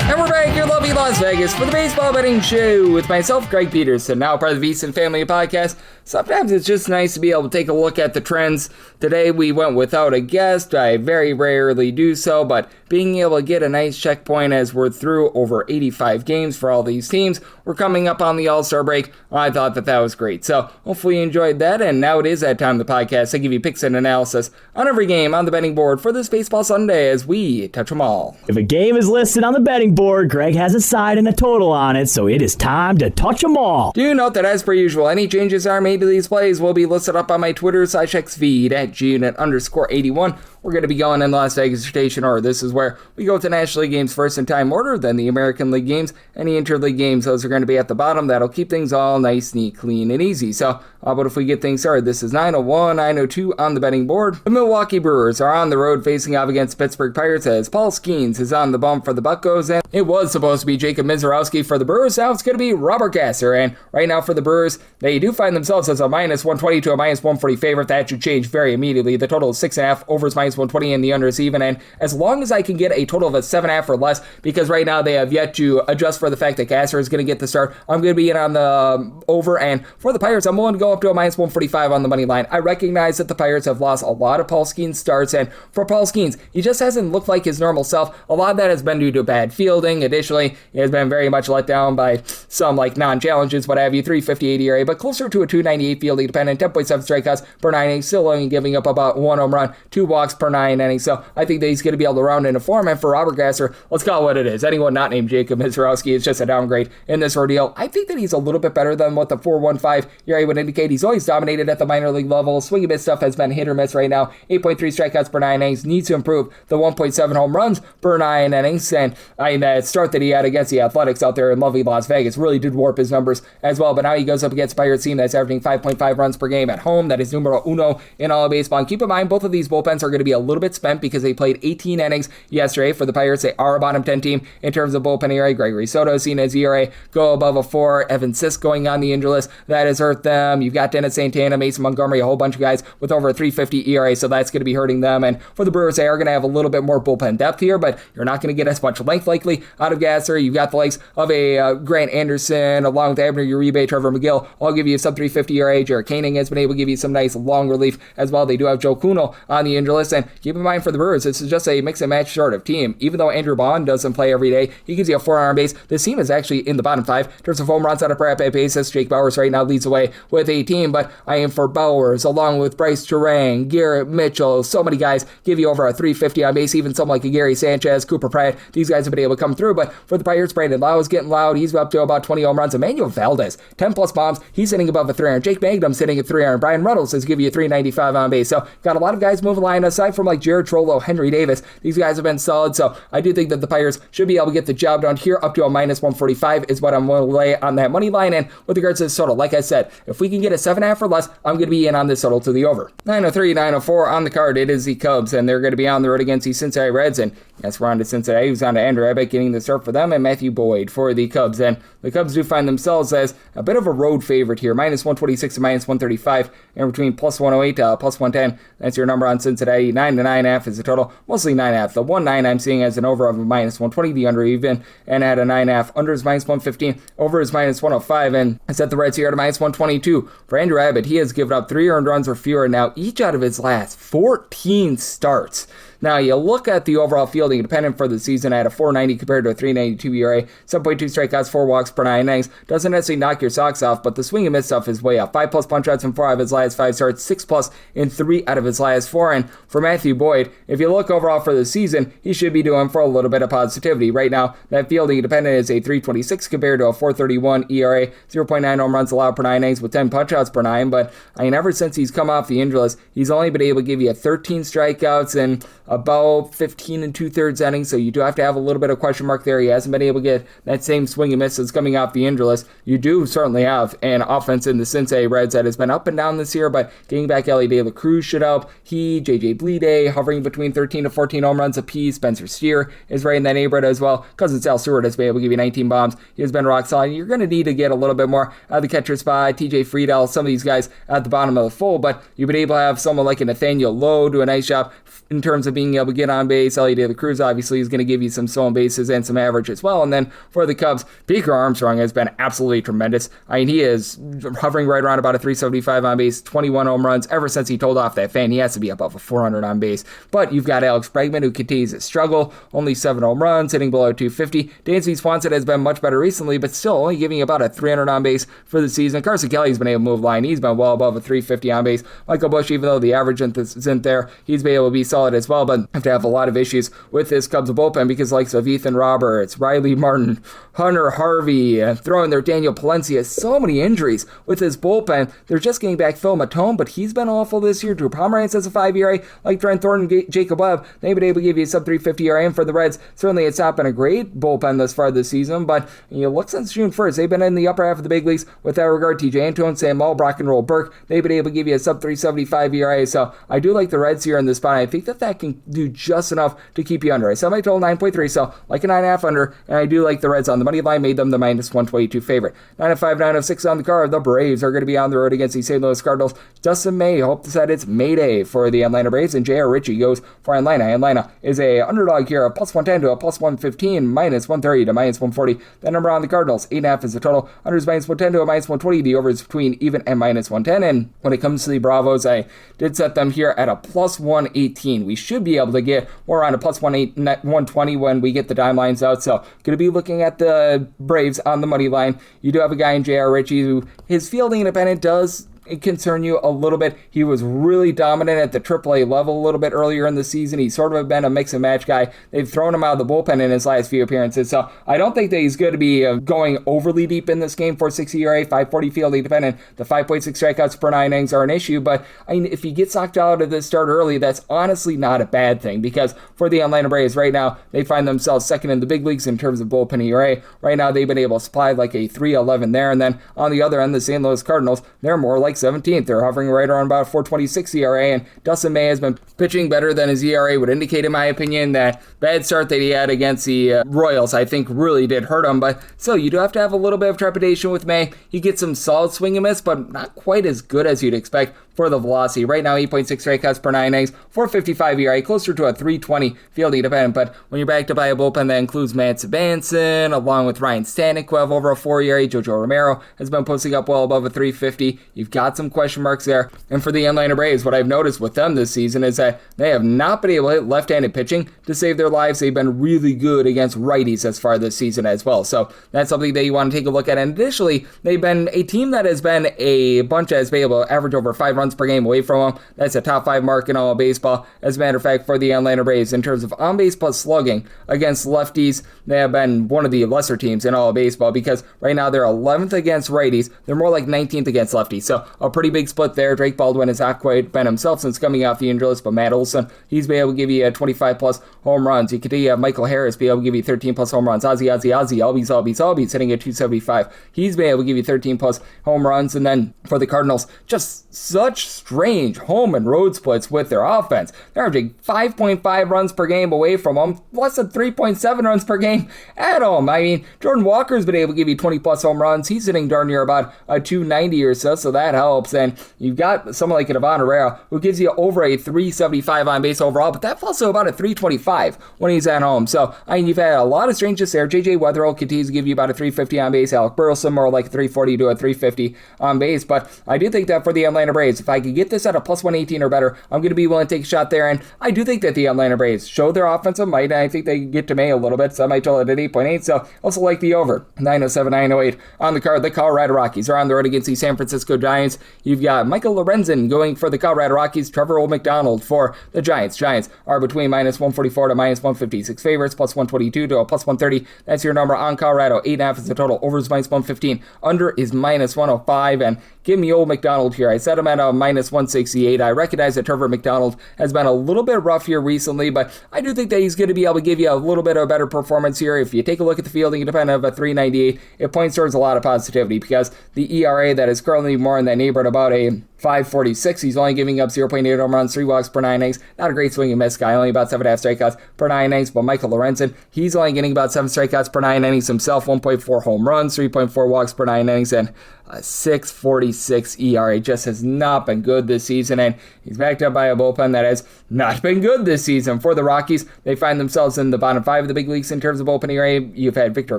And we're back here in lovely Las Vegas for the Baseball Betting Show with myself, Greg Peterson, now part of the VSiN Family Podcast. Sometimes it's just nice to be able to take a look at the trends. Today we went without a guest. I very rarely do so, but being able to get a nice checkpoint as we're through over 85 games for all these teams. We're coming up on the All-Star break. I thought that was great. So hopefully you enjoyed that, and now it is that time of the podcast. I give you picks and analysis on every game on the betting board for this Baseball Sunday as we touch them all. If a game is listed on the betting board, Greg has a side and a total on it, so it is time to touch them all. Do note that as per usual, any changes are made to these plays will be listed up on my Twitter/X feed at @GUnit_81. We're going to be going in the Las Vegas rotation order. This is where we go to National League games first in time order, then the American League games, and the Interleague games. Those are going to be at the bottom. That'll keep things all nice, neat, clean, and easy. So, but if we get things started, this is 901, 902 on the betting board. The Milwaukee Brewers are on the road facing off against Pittsburgh Pirates as Paul Skeens is on the bump for the Buccos, and it was supposed to be Jacob Mizorowski for the Brewers. Now it's going to be Robert Gasser, and right now for the Brewers, they do find themselves as a -120 to a -140 favorite. That should change very immediately. The total is 6.5, over is -120, and the under is even, and as long as I can get a total of a 7.5 or less, because right now they have yet to adjust for the fact that Gasser is going to get the start, I'm going to be in on the over, and for the Pirates, I'm willing to go up to a -145 on the money line. I recognize that the Pirates have lost a lot of Paul Skeens starts, and for Paul Skeens, he just hasn't looked like his normal self. A lot of that has been due to bad fielding. Additionally, he has been very much let down by some non-challenges, what have you, 358 ERA, but closer to a 298 fielding dependent, 10.7 strikeouts per 9 innings, still only giving up about 1 home run, 2 walks per 9 innings. So I think that he's going to be able to round into form. And for Robert Gasser, let's call it what it is. Anyone not named Jacob Mizorowski is just a downgrade in this ordeal. I think that he's a little bit better than what the 4.15 ERA would indicate. He's always dominated at the minor league level. Swing and miss stuff has been hit or miss right now. 8.3 strikeouts per 9 innings. Needs to improve the 1.7 home runs per 9 innings. And that start that he had against the Athletics out there in lovely Las Vegas really did warp his numbers as well. But now he goes up against a Pirates team that's averaging 5.5 runs per game at home. That is numero uno in all of baseball. And keep in mind, both of these bullpens are going to be a little bit spent because they played 18 innings yesterday. For the Pirates, they are a bottom 10 team in terms of bullpen ERA. Gregory Soto has seen his ERA go above a 4. Evan Sisk going on the injury list. That has hurt them. You've got Dennis Santana, Mason Montgomery, a whole bunch of guys with over a 3.50 ERA, so that's going to be hurting them. And for the Brewers, they are going to have a little bit more bullpen depth here, but you're not going to get as much length likely out of Gasser. You've got the likes of a Grant Anderson, along with Abner Uribe, Trevor McGill. I'll give you a sub 3.50 ERA. Jared Koenig has been able to give you some nice long relief as well. They do have Joe Kuhnel on the injury list, and keep in mind for the Brewers, this is just a mix and match sort of team. Even though Andrew Bond doesn't play every day, he gives you a 4 on base. This team is actually in the bottom 5 in terms of home runs on a per at bat basis. Jake Bauers right now leads away with 18, but I am for Bauers along with Bryce Terang, Garrett Mitchell. So many guys give you over a 3.50 on base. Even someone like a Gary Sanchez, Cooper Pratt, these guys have been able to come through. But for the Pirates, Brandon Lau is getting loud. He's up to about 20 home runs. Emmanuel Valdez, 10 plus bombs. He's hitting above a 300. Jake Magnum's hitting at 300. Brian Ruddles has given you 395 on base. So got a lot of guys moving line aside from like Jared Trollo, Henry Davis. These guys have been solid. So I do think that the Pirates should be able to get the job done here. Up to a minus 145 is what I'm going to lay on that money line. And with regards to this total, like I said, if we can get a 7.5 or less, I'm going to be in on this total to the over. 903, 904 on the card. It is the Cubs, and they're going to be on the road against the Cincinnati Reds. And yes, we're on to Cincinnati. Who's on to Andrew Abbott getting the start for them, and Matthew Boyd for the Cubs. And the Cubs do find themselves as a bit of a road favorite here, minus 126 to minus 135, and between plus 108 to plus 110. That's your number on Cincinnati. 9 to 9.5 is the total, mostly 9.5. The 1.9 I'm seeing as an over of a minus 120, the under even, and at a 9.5. Under is minus 115, over is minus 105, and I set the Reds here at a minus 122. For Andrew Abbott, he has given up 3 earned runs or fewer now each out of his last 14 starts. Now, you look at the overall fielding independent for the season at a 4.90 compared to a 3.92 ERA, 7.2 strikeouts, 4 walks per 9 innings. Doesn't necessarily knock your socks off, but the swing and miss stuff is way up. 5+ punch outs in 4 out of his last 5 starts, 6+ in 3 out of his last 4. And for Matthew Boyd, if you look overall for the season, he should be doing for a little bit of positivity. Right now, that fielding independent is a 3.26 compared to a 4.31 ERA, 0.9 home runs allowed per 9 innings with 10 punch outs per 9. But I mean, ever since he's come off the injury list, he's only been able to give you 13 strikeouts and about 15 2/3 innings, so you do have to have a little bit of question mark there. He hasn't been able to get that same swing and miss that's coming off the injury list. You do certainly have an offense in the Cincinnati Reds that has been up and down this year, but getting back Ellie De La Cruz should help. He, JJ Bleday, hovering between 13 to 14 home runs apiece. Spencer Steer is right in that neighborhood as well. Cousin Sal Stewart has been able to give you 19 bombs. He has been rock solid. You're going to need to get a little bit more out of the catcher spot. TJ Friedel, some of these guys at the bottom of the fold, but you've been able to have someone like a Nathaniel Lowe do a nice job in terms of being able to get on base. Ellie De La Cruz obviously is going to give you some stolen bases and some average as well. And then for the Cubs, Baker Armstrong has been absolutely tremendous. I mean, he is hovering right around about a 375 on base, 21 home runs. Ever since he told off that fan, he has to be above a 400 on base. But you've got Alex Bregman, who continues to struggle, only 7 home runs, hitting below 250. Dansby Swanson has been much better recently, but still only giving about a 300 on base for the season. Carson Kelly's been able to move line. He's been well above a 350 on base. Michael Busch, even though the average isn't there, he's been able to be solid as well, but have to have a lot of issues with this Cubs bullpen because likes of Ethan Roberts, Riley Martin, Hunter Harvey, throwing their Daniel Palencia, so many injuries with his bullpen. They're just getting back Phil Matone, but he's been awful this year. Drew Pomeranz has a 5 ERA, like Trent Thornton, Jacob Webb. They've been able to give you a sub 350 ERA, and for the Reds, certainly it's not been a great bullpen thus far this season, but you look since June 1st, they've been in the upper half of the big leagues with that regard. TJ Antone, Sam Moll, Brock and Roll Burke, they've been able to give you a sub 375 ERA, so I do like the Reds here in this spot. I think that can do just enough to keep you under. I set my total 9.3, so like a 9.5 under, and I do like the Reds on the money line, made them the minus 122 favorite. 905, 906 on the card. The Braves are going to be on the road against the St. Louis Cardinals. Dustin May hopes that it's Mayday for the Atlanta Braves, and J.R. Ritchie goes for Atlanta. Atlanta is a underdog here, a plus 110 to a plus 115, minus 130 to minus 140. That number on the Cardinals, 8.5 is the total. Under is minus 110 to a minus 120. The over is between even and minus 110. And when it comes to the Bravos, I did set them here at a plus 118. We should be able to get more around a plus 120 when we get the dime lines out. So going to be looking at the Braves on the money line. You do have a guy in J.R. Ritchie who his fielding independent does concern you a little bit. He was really dominant at the AAA level a little bit earlier in the season. He's sort of been a mix and match guy. They've thrown him out of the bullpen in his last few appearances, so I don't think that he's going to be going overly deep in this game. 4.60 ERA, 5.40 fielding dependent. The 5.6 strikeouts per 9 innings are an issue, but I mean, if he gets knocked out of this start early, that's honestly not a bad thing, because for the Atlanta Braves right now, they find themselves second in the big leagues in terms of bullpen ERA. Right now, they've been able to supply like a 3.11 there, and then on the other end, the St. Louis Cardinals, they're more like 17th. They're hovering right around about 4.26 ERA, and Dustin May has been pitching better than his ERA would indicate, in my opinion. That bad start that he had against the Royals, I think, really did hurt him, but still, you do have to have a little bit of trepidation with May. He gets some solid swing and miss, but not quite as good as you'd expect for the velocity. Right now, 8.6 strikeouts per 9 innings, 4.55 ERA, closer to a 3.20 fielding dependent, but when you're backed up by a bullpen that includes Matt Sabanson, along with Ryan Stanek, who have over a 4 ERA, Jojo Romero has been posting up well above a 3.50. You've got some question marks there, and for the Atlanta Braves, what I've noticed with them this season is that they have not been able to hit left-handed pitching to save their lives. They've been really good against righties as far this season as well, so that's something that you want to take a look at. And additionally, they've been a team that has been a bunch that has been able to average over 5 runs per game away from them. That's a top 5 mark in all of baseball. As a matter of fact, for the Atlanta Braves, in terms of on-base plus slugging against lefties, they have been one of the lesser teams in all of baseball, because right now they're 11th against righties. They're more like 19th against lefties, so a pretty big split there. Drake Baldwin has not quite been himself since coming off the injury list, but Matt Olson, he's been able to give you 25 plus home runs. You continue to have Michael Harris be able to give you 13 plus home runs. Ozzy, Albies hitting at 275. He's been able to give you 13 plus home runs. And then for the Cardinals, just such strange home and road splits with their offense. They're averaging 5.5 runs per game away from them, less than 3.7 runs per game at home. I mean, Jordan Walker's been able to give you 20 plus home runs. He's hitting darn near about a 290 or so that helps. And you've got someone like Ivan Herrera, who gives you over a 375 on base overall, but that's also about a 325 when he's at home. So, I mean, you've had a lot of strangeness there. JJ Weatherall continues to give you about a 350 on base. Alec Burleson more like a 340 to a 350 on base. But I do think that for the Atlanta Braves, if I could get this at a plus 118 or better, I'm going to be willing to take a shot there. And I do think that the Atlanta Braves show their offensive might, and I think they get to May a little bit, so I might tell it at 8.8. So also like the over, 907, 908 on the card. The Colorado Rockies are on the road against the San Francisco Giants. You've got Michael Lorenzen going for the Colorado Rockies, Trevor Old McDonald for the Giants. Giants are between minus 144 to minus 156 favorites, plus 122 to a plus 130. That's your number on Colorado. 8.5 is the total. Over is minus 115. Under is minus 105. And give me Old McDonald here. I set him at a minus 168. I recognize that Trevor McDonald has been a little bit rough here recently, but I do think that he's going to be able to give you a little bit of a better performance here. If you take a look at the fielding independent of a 398, it points towards a lot of positivity, because the ERA that is currently more in that neighborhood about a 5.46. He's only giving up 0.8 home runs, 3 walks per 9 innings. Not a great swing and miss guy, only about 7.5 strikeouts per 9 innings. But Michael Lorenzen, he's only getting about 7 strikeouts per 9 innings himself, 1.4 home runs, 3.4 walks per 9 innings, and a 6.46 ERA. Just has not been good this season, and he's backed up by a bullpen that has not been good this season. For the Rockies, they find themselves in the bottom 5 of the big leagues in terms of bullpen ERA. You've had Victor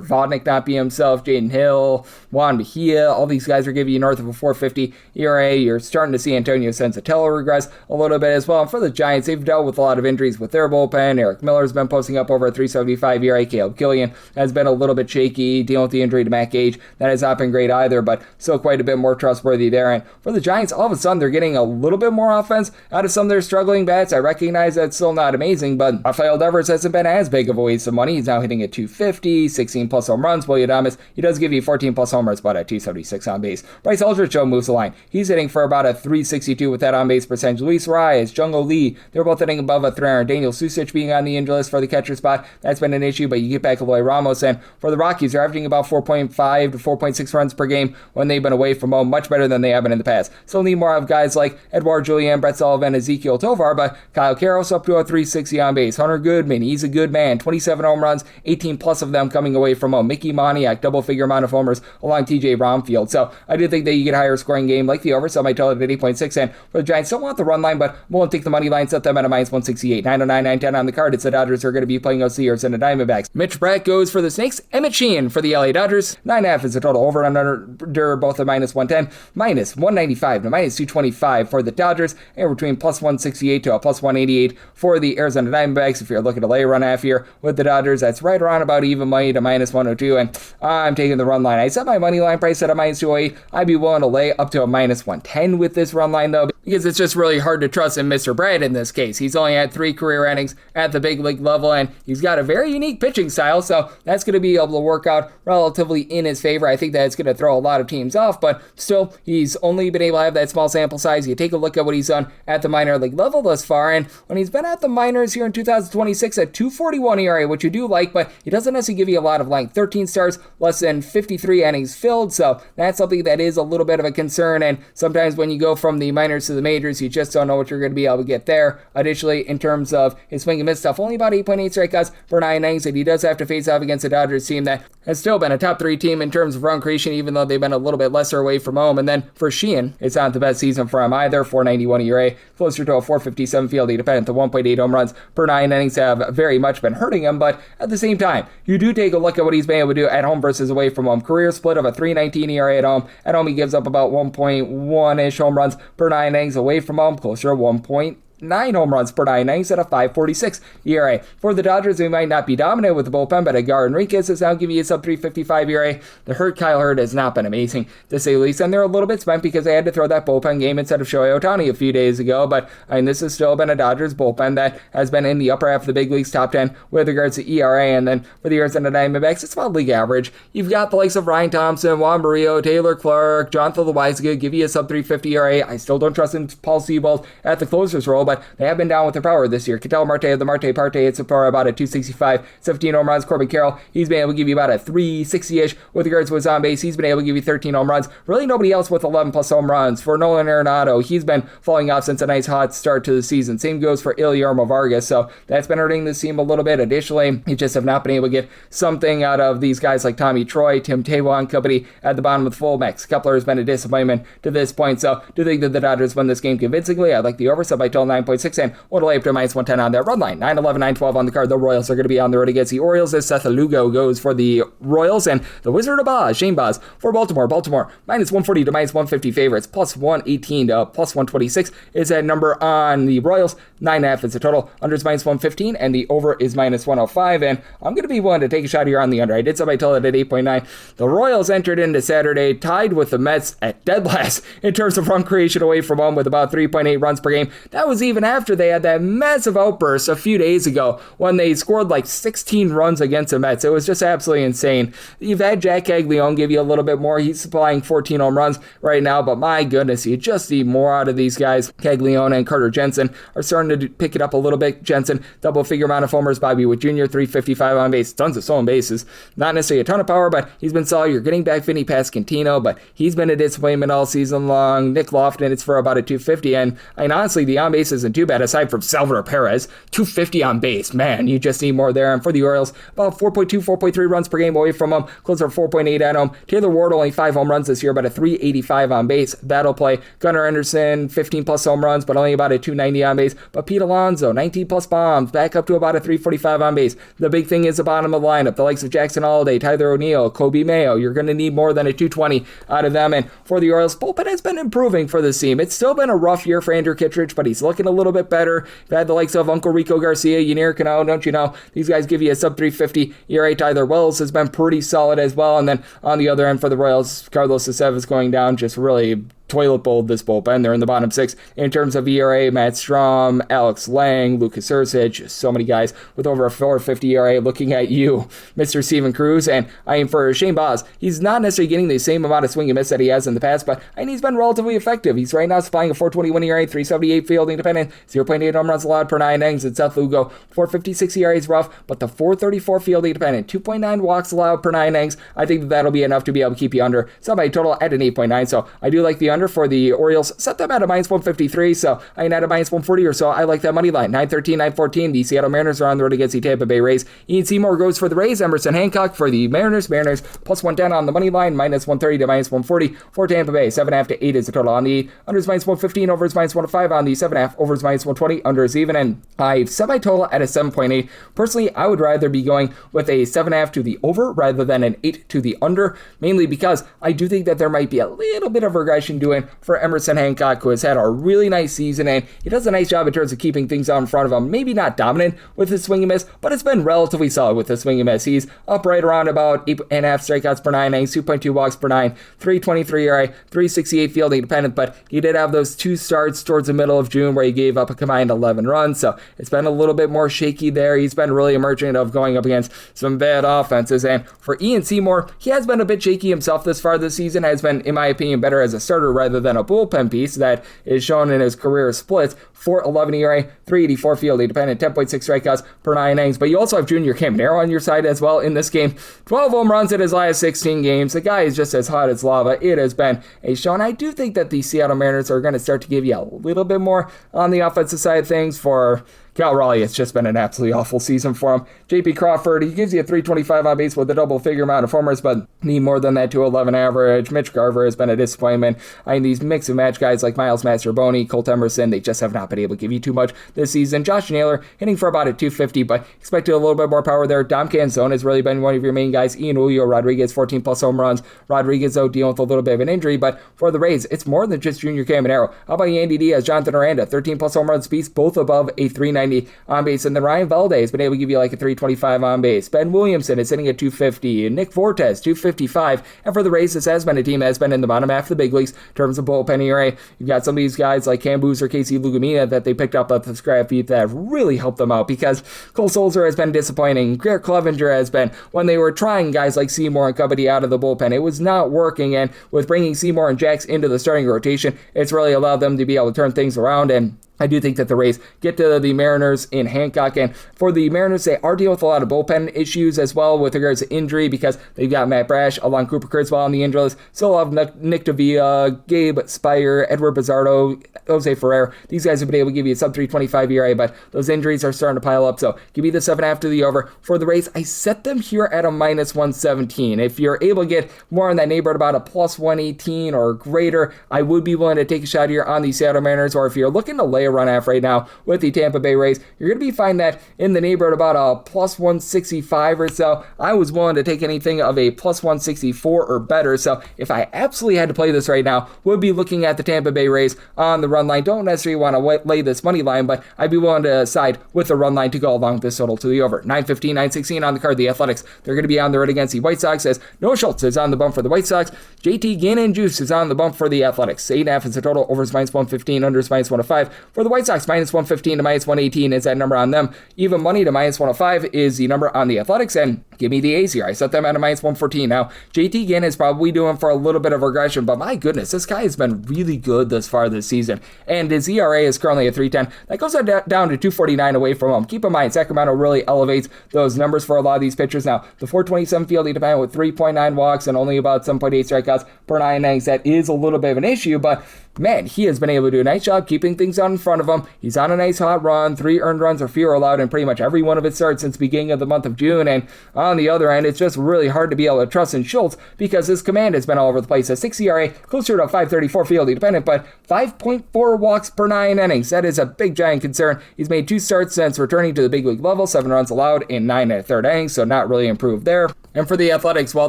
Vodnik not be himself, Jaden Hill, Juan Mejia. All these guys are giving you north of a 4.50 ERA. You're starting to see Antonio Sensatello regress a little bit as well. And for the Giants, they've dealt with a lot of injuries with their bullpen. Eric Miller's been posting up over a 3.75 ERA. Caleb Killian has been a little bit shaky, dealing with the injury to Matt Gage. That has not been great either, but still quite a bit more trustworthy there. And for the Giants, all of a sudden, they're getting a little bit more offense out of some of their struggling bats. I recognize that's still not amazing, but Rafael Devers hasn't been as big of a waste of money. He's now hitting at 250, 16 plus home runs. Willie Adames, he does give you 14 plus homers, but at 276 on base. Bryce Eldridge, Joe, moves the line. He's hitting for about a 362 with that on base percentage. Luis Arias, Jungle Lee, they're both hitting above a 300. Daniel Susich being on the injury list for the catcher spot, that's been an issue, but you get back Eloy Ramos. And for the Rockies, they're averaging about 4.5 to 4.6 runs per game when they've been away from home, much better than they have been in the past. Still need more of guys like Edouard Julien, Brett Sullivan, Ezekiel Tovar, but Kyle Karros up to a 360 on base. Hunter Goodman, he's a good man. 27 home runs, 18 plus of them coming away from home. Mickey Moniak, double-figure amount of homers along TJ Bromfield. So I do think that you get a higher scoring game like the over, so I might tell it at 8.6. And for the Giants, don't want the run line, but won't take the money line, set them at a minus 168. 909, 910 on the card. It's the Dodgers who are going to be playing us the and the Diamondbacks. Mitch Bratt goes for the Snakes. Emmett Sheehan for the LA Dodgers. 9.5 is the total. Over and under both at minus 110. Minus 195 to minus 225 for the Dodgers, and between plus 168 to a plus 188 for the Arizona Diamondbacks. If you're looking to lay a run half here with the Dodgers, that's right around about even money to minus 102, and I'm taking the run line. I set my money line price at a minus 208. I'd be willing to lay up to a minus 110 in with this run line, though, because it's just really hard to trust in Mr. Brad in this case. He's only had 3 career innings at the big league level, and he's got a very unique pitching style, so that's going to be able to work out relatively in his favor. I think that it's going to throw a lot of teams off, but still, he's only been able to have that small sample size. You take a look at what he's done at the minor league level thus far, and when he's been at the minors here in 2026 at 2.41 ERA, which you do like, but he doesn't necessarily give you a lot of length. 13 starts, less than 53 innings filled, so that's something that is a little bit of a concern, and sometimes when you go from the minors to the majors, you just don't know what you're going to be able to get there. Additionally, in terms of his swing and miss stuff, only about 8.8 strikeouts per 9 innings, and he does have to face off against the Dodgers team that has still been a top 3 team in terms of run creation, even though they've been a little bit lesser away from home. And then for Sheehan, it's not the best season for him either. 4.91 ERA, closer to a 4.57 fielding dependent. The 1.8 home runs per 9 innings have very much been hurting him, but at the same time, you do take a look at what he's been able to do at home versus away from home. Career split of a 3.19 ERA at home. At home, he gives up about 1.1-ish home runs per 9 innings. Away from home, closer to 1.9 home runs per 9 innings at a 5.46 ERA. For the Dodgers, they might not be dominant with the bullpen, but Edgar Enriquez is now giving you a sub 3.55 ERA. Kyle Hurt has not been amazing, to say the least, and they're a little bit spent because they had to throw that bullpen game instead of Shohei Ohtani a few days ago, but this has still been a Dodgers bullpen that has been in the upper half of the big league's top 10 with regards to ERA, and then for the Arizona Diamondbacks, it's about league average. You've got the likes of Ryan Thompson, Juan Barrio, Taylor Clark, Jonathan Loaizaga give you a sub 3.50 ERA. I still don't trust in Paul Seabold at the closer's role, but they have been down with their power this year. Ketel Marte of the Marte Parte hits for about a 265, 17 home runs. Corbin Carroll, he's been able to give you about a 360-ish with regards to his on base. He's been able to give you 13 home runs. Really nobody else with 11 plus home runs. For Nolan Arenado, he's been falling off since a nice hot start to the season. Same goes for Ilyarmo Vargas, so that's been hurting this team a little bit. Additionally, you just have not been able to get something out of these guys like Tommy Troy, Tim Tebow and company at the bottom of the full. Max Kepler has been a disappointment to this point, so do think that the Dodgers win this game convincingly. I like the over, sub by total 9.6, and one lay up to minus 110 on that run line. 9-11, 9-12 on the card. The Royals are going to be on the road against the Orioles as Seth Lugo goes for the Royals, and the Wizard of Oz, Shane Baz, for Baltimore. Baltimore, minus 140 to minus 150 favorites, plus 118 to plus 126 is that number on the Royals. 9.5 is the total. Under is minus 115, and the over is minus 105, and I'm going to be willing to take a shot here on the under. I did somebody tell it at 8.9. The Royals entered into Saturday tied with the Mets at dead last in terms of run creation away from home with about 3.8 runs per game. That was even after they had that massive outburst a few days ago when they scored like 16 runs against the Mets. It was just absolutely insane. You've had Jack Caglione give you a little bit more. He's supplying 14 home runs right now, but my goodness, you just need more out of these guys. Caglione and Carter Jensen are starting to pick it up a little bit. Jensen, double-figure amount of homers. Bobby Witt Jr., 355 on base. Tons of stolen bases. Not necessarily a ton of power, but he's been solid. You're getting back Vinny Pasquantino, but he's been a disappointment all season long. Nick Lofton, it's for about a 250, and honestly, the on base isn't too bad aside from Salvador Perez. 250 on base. Man, you just need more there. And for the Orioles, about 4.2, 4.3 runs per game away from them. Closer to 4.8 at home. Taylor Ward only 5 home runs this year, but a 385 on base. That'll play. Gunnar Anderson, 15 plus home runs, but only about a 290 on base. But Pete Alonso, 19 plus bombs, back up to about a 345 on base. The big thing is the bottom of the lineup. The likes of Jackson Holliday, Tyler O'Neill, Kobe Mayo. You're going to need more than a 220 out of them. And for the Orioles, bullpen has been improving for this team. It's still been a rough year for Andrew Kittredge, but he's looking a little bit better. You've had the likes of Uncle Rico Garcia, Ynier Cano, don't you know? These guys give you a sub 350 ERA. Tyler Wells has been pretty solid as well. And then on the other end for the Royals, Carlos Aceves going down, just really toilet bowled this bullpen. They're in the bottom 6 in terms of ERA. Matt Strahm, Alex Lang, Lucas Ursic, so many guys with over a 450 ERA. Looking at you, Mr. Steven Cruz, and I am for Shane Baz. He's not necessarily getting the same amount of swing and miss that he has in the past, but he's been relatively effective. He's right now supplying a 421 ERA, 378 fielding dependent, 0.8 home runs allowed per 9 innings. And Seth Lugo, 456 ERA is rough, but the 434 fielding dependent, 2.9 walks allowed per 9 innings. I think that'll be enough to be able to keep you under. Somebody total at an 8.9, so I do like the under for the Orioles. Set them at a minus 153, so at a minus 140 or so. I like that money line. 913, 914. The Seattle Mariners are on the road against the Tampa Bay Rays. Ian Seymour goes for the Rays. Emerson Hancock for the Mariners. Mariners plus 110 on the money line, minus 130 to minus 140 for Tampa Bay. 7.5 to 8 is the total on the under is minus 115, over is minus 105 on the 7.5, over is minus 120, under is even, and I've set my total at a 7.8. Personally, I would rather be going with a 7.5 to the over rather than an 8 to the under, mainly because I do think that there might be a little bit of regression doing for Emerson Hancock, who has had a really nice season, and he does a nice job in terms of keeping things out in front of him. Maybe not dominant with his swing and miss, but it's been relatively solid with his swing and miss. He's up right around about 8.5 strikeouts per 9 innings, 2.2 walks per 9, 3.23 ERA, 3.68 fielding dependent, but he did have those 2 starts towards the middle of June where he gave up a combined 11 runs, so it's been a little bit more shaky there. He's been really emergent of going up against some bad offenses, and for Ian Seymour, he has been a bit shaky himself this far this season, has been, in my opinion, better as a starter rather than a bullpen piece that is shown in his career splits. 4.11 ERA, 3.84 fielding dependent, 10.6 strikeouts per 9 innings. But you also have Junior Caminero on your side as well in this game. 12 home runs in his last 16 games. The guy is just as hot as lava. It has been a show, and I do think that the Seattle Mariners are going to start to give you a little bit more on the offensive side of things. For Cal Raleigh, it's just been an absolutely awful season for him. J.P. Crawford, he gives you a 325 on base with a double-figure amount of homers, but need more than that to 11 average. Mitch Garver has been a disappointment. I mean, these mix-and-match guys like Miles Mastroboni, Colt Emerson, they just have not been able to give you too much this season. Josh Naylor hitting for about a 250, but expected a little bit more power there. Dom Canzone has really been one of your main guys. Ian Julio Rodriguez, 14-plus home runs. Rodriguez, though, dealing with a little bit of an injury, but for the Rays, it's more than just Junior Caminero. How about Yandy Diaz, Jonathan Aranda, 13-plus home runs apiece, both above a 390 on base. And then Ryan Valdez has been able to give you like a 325 on base. Ben Williamson is sitting at 250. Nick Fortes, 255. And for the Rays, this has been a team that has been in the bottom half of the big leagues in terms of bullpen ERA. You've got some of these guys like Cam Boozer, Casey Lugumina that they picked up at the scrap heap that have really helped them out, because Cole Sulzer has been disappointing. Garrett Clevenger has been, when they were trying guys like Seymour and Company out of the bullpen, it was not working. And with bringing Seymour and Jax into the starting rotation, it's really allowed them to be able to turn things around. And I do think that the Rays get to the Mariners in Hancock, and for the Mariners, they are dealing with a lot of bullpen issues as well with regards to injury, because they've got Matt Brash, along Cooper Kurzweil on the injury list, still have Nick Davia, Gabe Spire, Edward Bizardo, Jose Ferrer. These guys have been able to give you a sub-325 ERA, but those injuries are starting to pile up, so give me the 7.5 to the over. For the Rays, I set them here at a minus 117. If you're able to get more in that neighborhood, about a plus 118 or greater, I would be willing to take a shot here on the Seattle Mariners, or if you're looking to lay a run half right now with the Tampa Bay Rays, you're going to be finding that in the neighborhood about a plus 165 or so. I was willing to take anything of a plus 164 or better, so if I absolutely had to play this right now, would be looking at the Tampa Bay Rays on the run line. Don't necessarily want to lay this money line, but I'd be willing to side with the run line to go along with this total to the over. 9:15, 9:16 on the card. The Athletics, they're going to be on the road against the White Sox, as Noah Schultz is on the bump for the White Sox. JT Gannon Juice is on the bump for the Athletics. 8.5 is the total. Over is minus 115, under is minus 105. For the White Sox, minus 115 to minus 118 is that number on them. Even money to minus 105 is the number on the Athletics, and give me the A's here. I set them at a minus 114. Now, JT Gannon is probably doing for a little bit of regression, but my goodness, this guy has been really good thus far this season, and his ERA is currently at 3.10. That goes down to 2.49 away from him. Keep in mind, Sacramento really elevates those numbers for a lot of these pitchers. Now, the 427 fielding dependent with 3.9 walks and only about 7.8 strikeouts per 9 innings, that is a little bit of an issue, but man, he has been able to do a nice job keeping things out in front of him. He's on a nice hot run, 3 earned runs or fewer allowed in pretty much every one of his starts since the beginning of the month of June. And on the other end, it's just really hard to be able to trust in Schultz because his command has been all over the place. A 6 ERA, closer to a 5.34 fielding dependent, but 5.4 walks per 9 innings. That is a big, giant concern. He's made 2 starts since returning to the big league level, 7 runs allowed in 9 1/3 innings, so not really improved there. And for the Athletics, while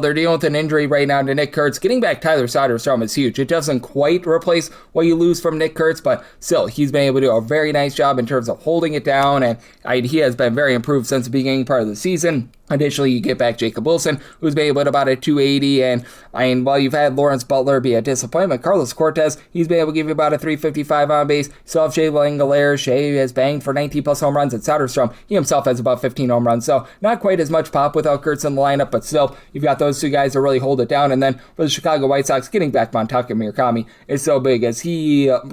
they're dealing with an injury right now to Nick Kurtz, getting back Tyler Soderstrom is huge. It doesn't quite replace what you lose from Nick Kurtz, but still, he's been able to do a very nice job in terms of holding it down, and he has been very improved since the beginning part of the season. Additionally, you get back Jacob Wilson, who's been able to about a 280, and while you've had Lawrence Butler be a disappointment, Carlos Cortez, he's been able to give you about a 355 on base. You still have Shea Langolier. Shea has banged for 19-plus home runs, and Soderstrom, he himself has about 15 home runs, so not quite as much pop without Kurtz in the lineup, but still, you've got those 2 guys to really hold it down. And then for the Chicago White Sox, getting back Montaka Murakami is so big, as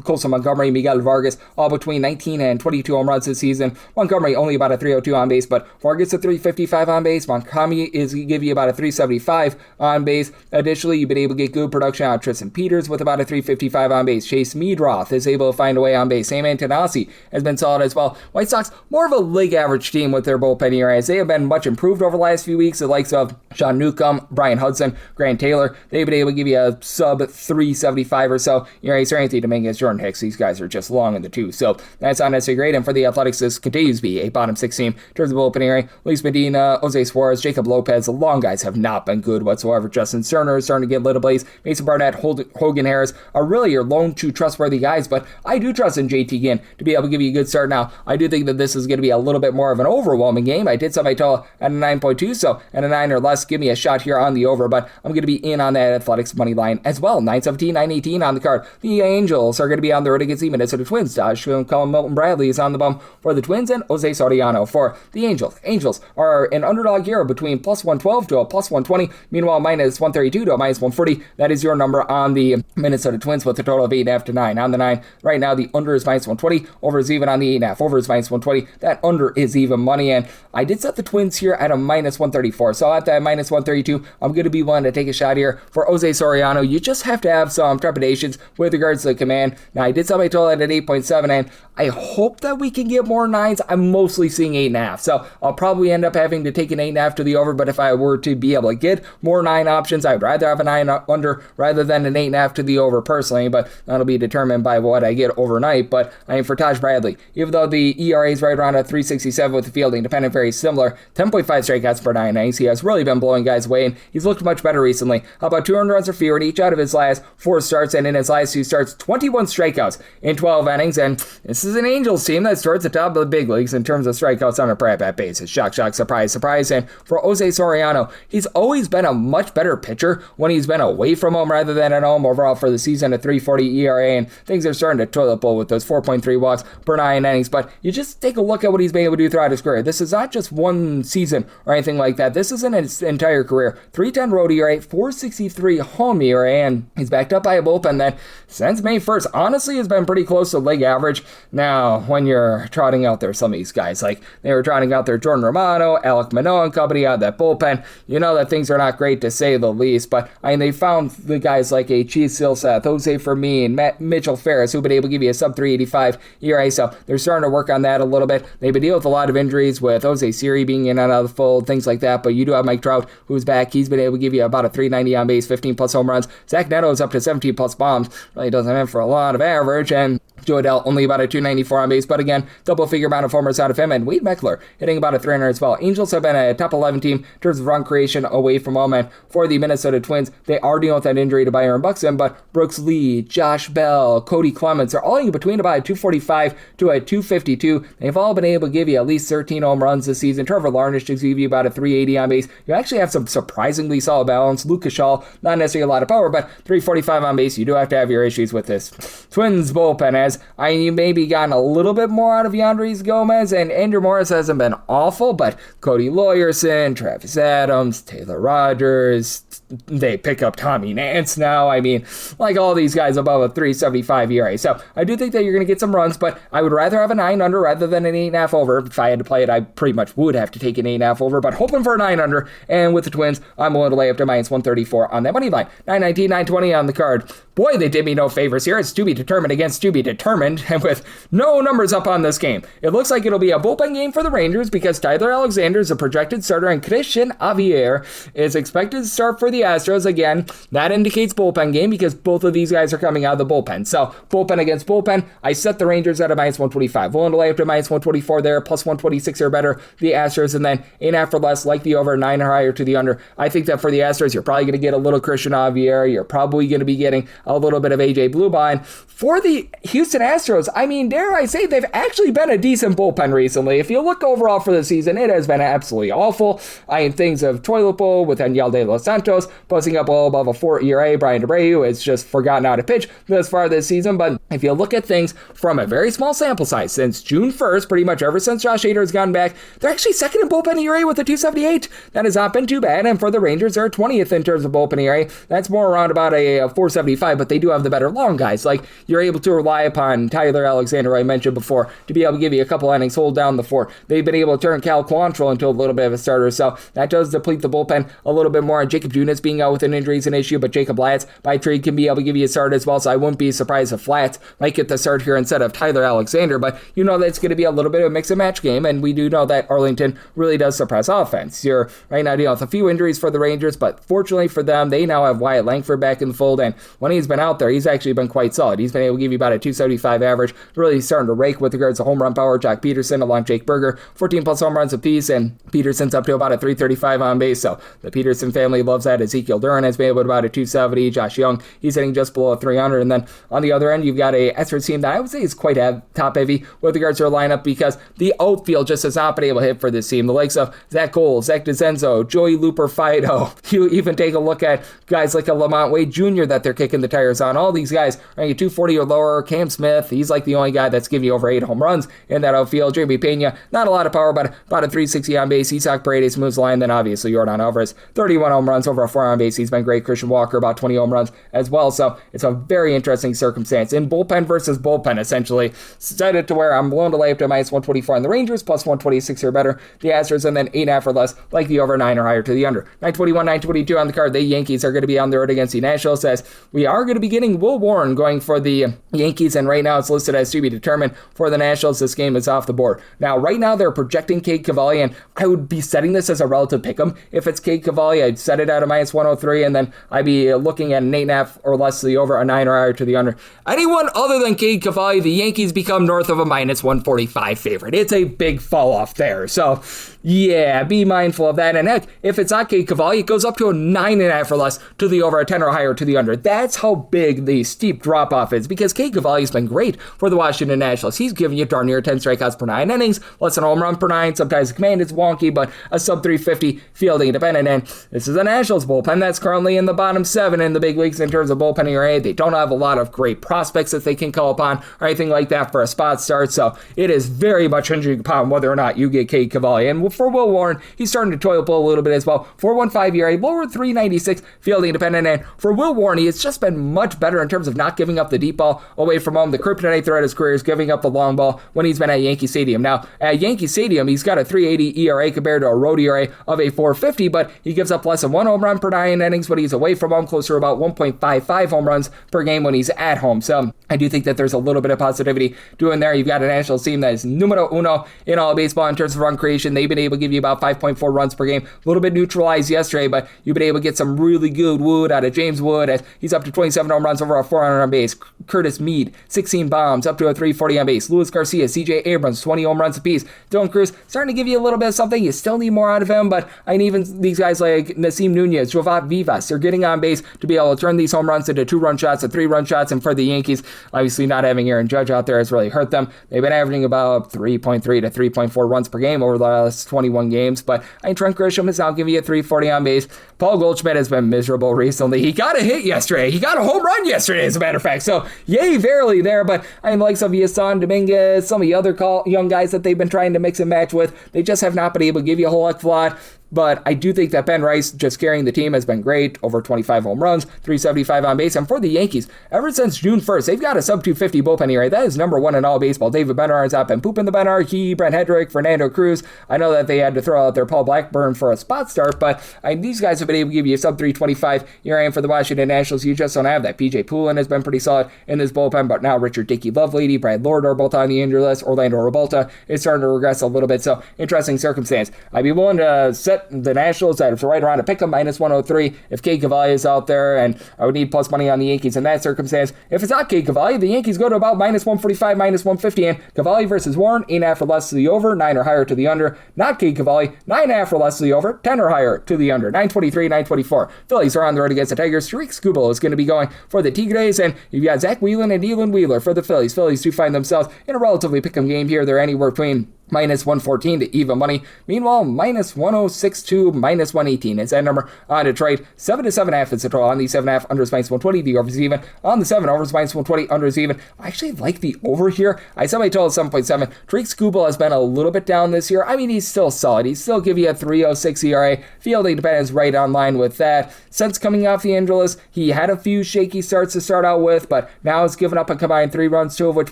Colson Montgomery, Miguel Vargas, all between 19 and 22 home runs this season. Montgomery only about a 302 on base, but Vargas a 355 on base. Montgomery is going to give you about a 375 on base. Additionally, you've been able to get good production out of Tristan Peters with about a 355 on base. Chase Meadroth is able to find a way on base. Sam Antonassi has been solid as well. White Sox, more of a league average team with their bullpen ERAs. They have been much improved over the last few weeks. The likes of Sean Newcomb, Brian Hudson, Grant Taylor, they've been able to give you a sub 375 or so. Sir Anthony Dominguez, Jordan Hicks, these guys are just long in the tooth. So that's not necessarily great. And for the Athletics, this continues to be a bottom 6 team in terms of bullpen ERA. Luis Medina, Jose Jose Suarez, Jacob Lopez. The long guys have not been good whatsoever. Justin Turner is starting to get lit ablaze. Mason Barnett, Hogan Harris are really your lone two trustworthy guys, but I do trust in JT Ginn to be able to give you a good start. Now, I do think that this is going to be a little bit more of an overwhelming game. I did set my total at a 9.2, so at a 9 or less, give me a shot here on the over, but I'm going to be in on that Athletics money line as well. 917, 918 on the card. The Angels are going to be on the road against the Minnesota Twins. Josh Colin Milton Bradley is on the bum for the Twins, and Jose Soriano for the Angels. Angels are an underdog here between plus 112 to a plus 120. Meanwhile, minus 132 to a minus 140. That is your number on the Minnesota Twins with a total of 8.5 to 9. On the 9, right now, the under is minus 120. Over is even on the 8.5. Over is minus 120. That under is even money, and I did set the Twins here at a minus 134. So at that minus 132, I'm going to be willing to take a shot here for Jose Soriano. You just have to have some trepidations with regards to the command. Now, I did set my total at 8.7, and I hope that we can get more 9s. I'm mostly seeing 8.5, so I'll probably end up having to take an 8.5 to the over, but if I were to be able to get more 9 options, I would rather have a 9 under rather than an 8.5 to the over personally, but that'll be determined by what I get overnight. But I mean, for Taj Bradley, even though the ERA is right around a 367 with the fielding dependent, very similar, 10.5 strikeouts per 9 innings, he has really been blowing guys away, and he's looked much better recently. How about 200 runs or fewer in each out of his last 4 starts, and in his last 2 starts, 21 strikeouts in 12 innings, and this is an Angels team that's towards the top of the big leagues in terms of strikeouts on a per at-bat basis. Shock, shock, surprise, surprise. And for Jose Soriano, he's always been a much better pitcher when he's been away from home rather than at home. Overall for the season, a 3.40 ERA, and things are starting to toilet bowl with those 4.3 walks per 9 innings. But you just take a look at what he's been able to do throughout his career. This is not just one season or anything like that. This is in his entire career. 3.10 road ERA, 4.63 home ERA, and he's backed up by a bullpen that since May 1st honestly has been pretty close to league average. Now, when you're trotting out there some of these guys, like they were trotting out there Jordan Romano, Alec Manoah and company out of that bullpen, you know that things are not great to say the least. But I mean, they found the guys like a Cheese Silseth, Jose Fermin, Mitchell Ferris, who've been able to give you a sub 3.85 ERA, so they're starting to work on that a little bit. They've been dealing with a lot of injuries with Jose Siri being in and out of the fold, things like that, but you do have Mike Trout, who's back. He's been able to give you about a 390 on base, 15 plus home runs. Zach Neto is up to 17 plus bombs. Really doesn't have for a lot of average, and Joe Adele only about a 294 on base, but again, double-figure amount of homers out of him, and Wade Meckler hitting about a 300 as well. Angels have been a top 11 team in terms of run creation away from home, and for the Minnesota Twins, they are dealing with that injury to Byron Buxton, but Brooks Lee, Josh Bell, Cody Clemens are all in between about a 245 to a 252. They've all been able to give you at least 13 home runs this season. Trevor Larnach to give you about a 380 on base. You actually have some surprisingly solid balance. Lucas Shaw, not necessarily a lot of power, but 345 on base. You do have to have your issues with this Twins bullpen, as you maybe gotten a little bit more out of Yandres Gomez, and Andrew Morris hasn't been awful, but Cody Lawyerson, Travis Adams, Taylor Rogers, they pick up Tommy Nance now. I mean, like all these guys above a 3.75 ERA. So I do think that you're going to get some runs, but I would rather have a 9 under rather than an 8.5 over. If I had to play it, I pretty much would have to take an 8.5 over, but hoping for a 9 under. And with the Twins, I'm willing to lay up to minus 134 on that money line. 919, 920 on the card. Boy, they did me no favors here. It's to be determined against to be determined, and with no numbers up on this game. It looks like it'll be a bullpen game for the Rangers because Tyler Alexander is a projected starter, and Christian Javier is expected to start for the Astros. Again, that indicates bullpen game because both of these guys are coming out of the bullpen. So, bullpen against bullpen, I set the Rangers at a minus 125. Willing to lay up to minus 124 there, plus 126 or better, the Astros, and then 8.5 or less, like the over, 9 or higher to the under. I think that for the Astros, you're probably going to get a little Christian Javier. You're probably going to be getting a little bit of AJ Bluebine. For the Houston Astros, I mean, dare I say, they've actually been a decent bullpen recently. If you look overall for the season, it has been absolutely awful. I mean, things of toilet bowl with Daniel De Los Santos posting up well above a 4 ERA. Brian DeBreu has just forgotten how to pitch thus far this season. But if you look at things from a very small sample size, since June 1st, pretty much ever since Josh Hader has gone back, they're actually second in bullpen ERA with a 278. That has not been too bad. And for the Rangers, they're 20th in terms of bullpen ERA. That's more around about a 475, but they do have the better long guys. Like, you're able to rely upon Tyler Alexander, I mentioned before, to be able to give you a couple innings, hold down the fort. They've been able to turn Cal Quantrill into a little bit of a starter, so that does deplete the bullpen a little bit more. And Jacob Junis being out with an injury is an issue, but Jacob Latz by trade can be able to give you a start as well, so I wouldn't be surprised if Latz might get the start here instead of Tyler Alexander, but you know that it's going to be a little bit of a mix and match game, and we do know that Arlington really does suppress offense. You're right now dealing with a few injuries for the Rangers, but fortunately for them, they now have Wyatt Langford back in the fold, and when he's been out there, he's actually been quite solid. He's been able to give you about a 275 average, really starting to rake with regards to home run power. Jack Peterson along Jake Berger, 14 plus home runs apiece, and Peterson's up to about a 335 on base, so the Peterson family loves that. Ezekiel Duran has been able to about a 270. Josh Young, he's hitting just below 300, and then on the other end, you've got a Astros team that I would say is quite top heavy with regards to their lineup because the outfield just has not been able to hit for this team. The likes of Zach Cole, Zach DeCenzo, Joey Looper Fido. You even take a look at guys like a Lamont Wade Jr. that they're kicking the tires on. All these guys are at 240 or lower. Cam Smith, he's like the only guy that's giving you over 8 home runs in that outfield. Jeremy Pena, not a lot of power, but about a 360 on base. Isak Paredes moves the line. Then obviously Yordan Alvarez, 31 home runs, over a 4 on base. He's been great. Christian Walker, about 20 home runs as well. So it's a very interesting circumstance. In bullpen versus bullpen, essentially, set it to where I'm willing to lay up to minus 124 on the Rangers, plus 126 or better. The Astros, and then 8.5 or less, like the over 9 or higher to the under. 921, 922 on the card. The Yankees are going to be on the road against the Nationals, as we are going to be getting Will Warren going for the Yankees, and right now it's listed as to be determined for the Nationals. This game is off the board. Now, right now they're projecting Cade Cavalli, and I would be setting this as a relative pick'em. If it's Cade Cavalli, I'd set it out of minus 103, and then I'd be looking at an 8.5 or less to the over, a 9 or higher to the under. Anyone other than Cade Cavalli, the Yankees become north of a minus 145 favorite. It's a big fall off there. So, yeah, be mindful of that. And heck, if it's not Cade Cavalli, it goes up to a 9.5 or less to the over, a 10 or higher to the under. That's how big the steep drop off is, because Cade Cavalli's been great for the Washington Nationals. He's giving you darn near 10 strikeouts per 9 innings, less than a home run per 9. Sometimes the command is wonky, but a sub 350 fielding dependent. And this is a Nationals bullpen that's currently in the bottom 7 in the big leagues in terms of bullpen ERA. They don't have a lot of great prospects that they can call upon or anything like that for a spot start. So it is very much hinging upon whether or not you get Cade Cavalli. And for Will Warren, he's starting to toil pull a little bit as well. 4.15 ERA, lower 396 fielding dependent. And for Will Warren, he has just been much better in terms of not giving up the deep ball away from home. The kryptonite throughout his career is giving up the long ball when he's been at Yankee Stadium. Now, at Yankee Stadium, he's got a 3.80 ERA compared to a road ERA of a 4.50, but he gives up less than 1 home run per 9 innings when he's away from home, closer to about 1.55 home runs per game when he's at home. So I do think that there's a little bit of positivity doing there. You've got a Nationals team that is numero uno in all of baseball in terms of run creation. They've been able to give you about 5.4 runs per game. A little bit neutralized yesterday, but you've been able to get some really good wood out of James Wood, as he's up to 27 home runs, over a 400 on base. Curtis Mead, 16 bombs, up to a 340 on base. Luis Garcia, CJ Abrams, 20 home runs apiece. Dylan Cruz starting to give you a little bit of something. You still need more out of him, but I mean, even these guys like Nasim Nunez, Jovat Vivas, they're getting on base to be able to turn these home runs into 2-run shots and 3-run shots. And for the Yankees, obviously not having Aaron Judge out there has really hurt them. They've been averaging about 3.3 to 3.4 runs per game over the last 21 games, but I mean, Trent Grisham is now giving you 340 on base. Paul Goldschmidt has been miserable recently. He got a hit yesterday. He got a home run yesterday, as a matter of fact. So, yay, verily there, but I mean, like some of Yasan Dominguez, some of the other young guys that they've been trying to mix and match with, they just have not been able to give you a whole heck of a lot. But I do think that Ben Rice just carrying the team has been great. Over 25 home runs, 375 on base. And for the Yankees, ever since June 1st, they've got a sub-250 bullpen ERA. That is number 1 in all baseball. David Bednar's out been pooping the Bednar. Brent Hedrick, Fernando Cruz. I know that they had to throw out their Paul Blackburn for a spot start, but these guys have been able to give you a sub-325 ERA. And for the Washington Nationals, you just don't have that. PJ Poulin has been pretty solid in this bullpen, but now Richard Dickey Lovelady, Brad Lord are both on the injury list. Orlando Revolta is starting to regress a little bit. So, interesting circumstance. I'd be willing to set the Nationals at right around a pick 'em minus 103 if Cade Cavalli is out there, and I would need plus money on the Yankees in that circumstance. If it's not Cade Cavalli, the Yankees go to about minus 145, minus 150, and Cavalli versus Warren, 8.5 or less to the over, 9 or higher to the under. Not Cade Cavalli, 9.5 or less to the over, 10 or higher to the under. 923, 924. Phillies are on the road against the Tigers. Tariq Skubal is going to be going for the Tigres, and you've got Zach Whelan and Dylan Wheeler for the Phillies. Phillies do find themselves in a relatively pick 'em game here. They're anywhere between minus 114 to even money. Meanwhile, minus 106 to minus 118 is that number on Detroit. 7 to 7.5 is the total on the 7.5 unders minus 120. The overs even on the 7 overs minus 120 unders even. I actually like the over here. I said my total 7.7. Tariq Skubal has been a little bit down this year. I mean, he's still solid. He's still give you a 3.06 ERA. Fielding dependence right on line with that. Since coming off the injury list, he had a few shaky starts to start out with, but now has given up a combined 3 runs, 2 of which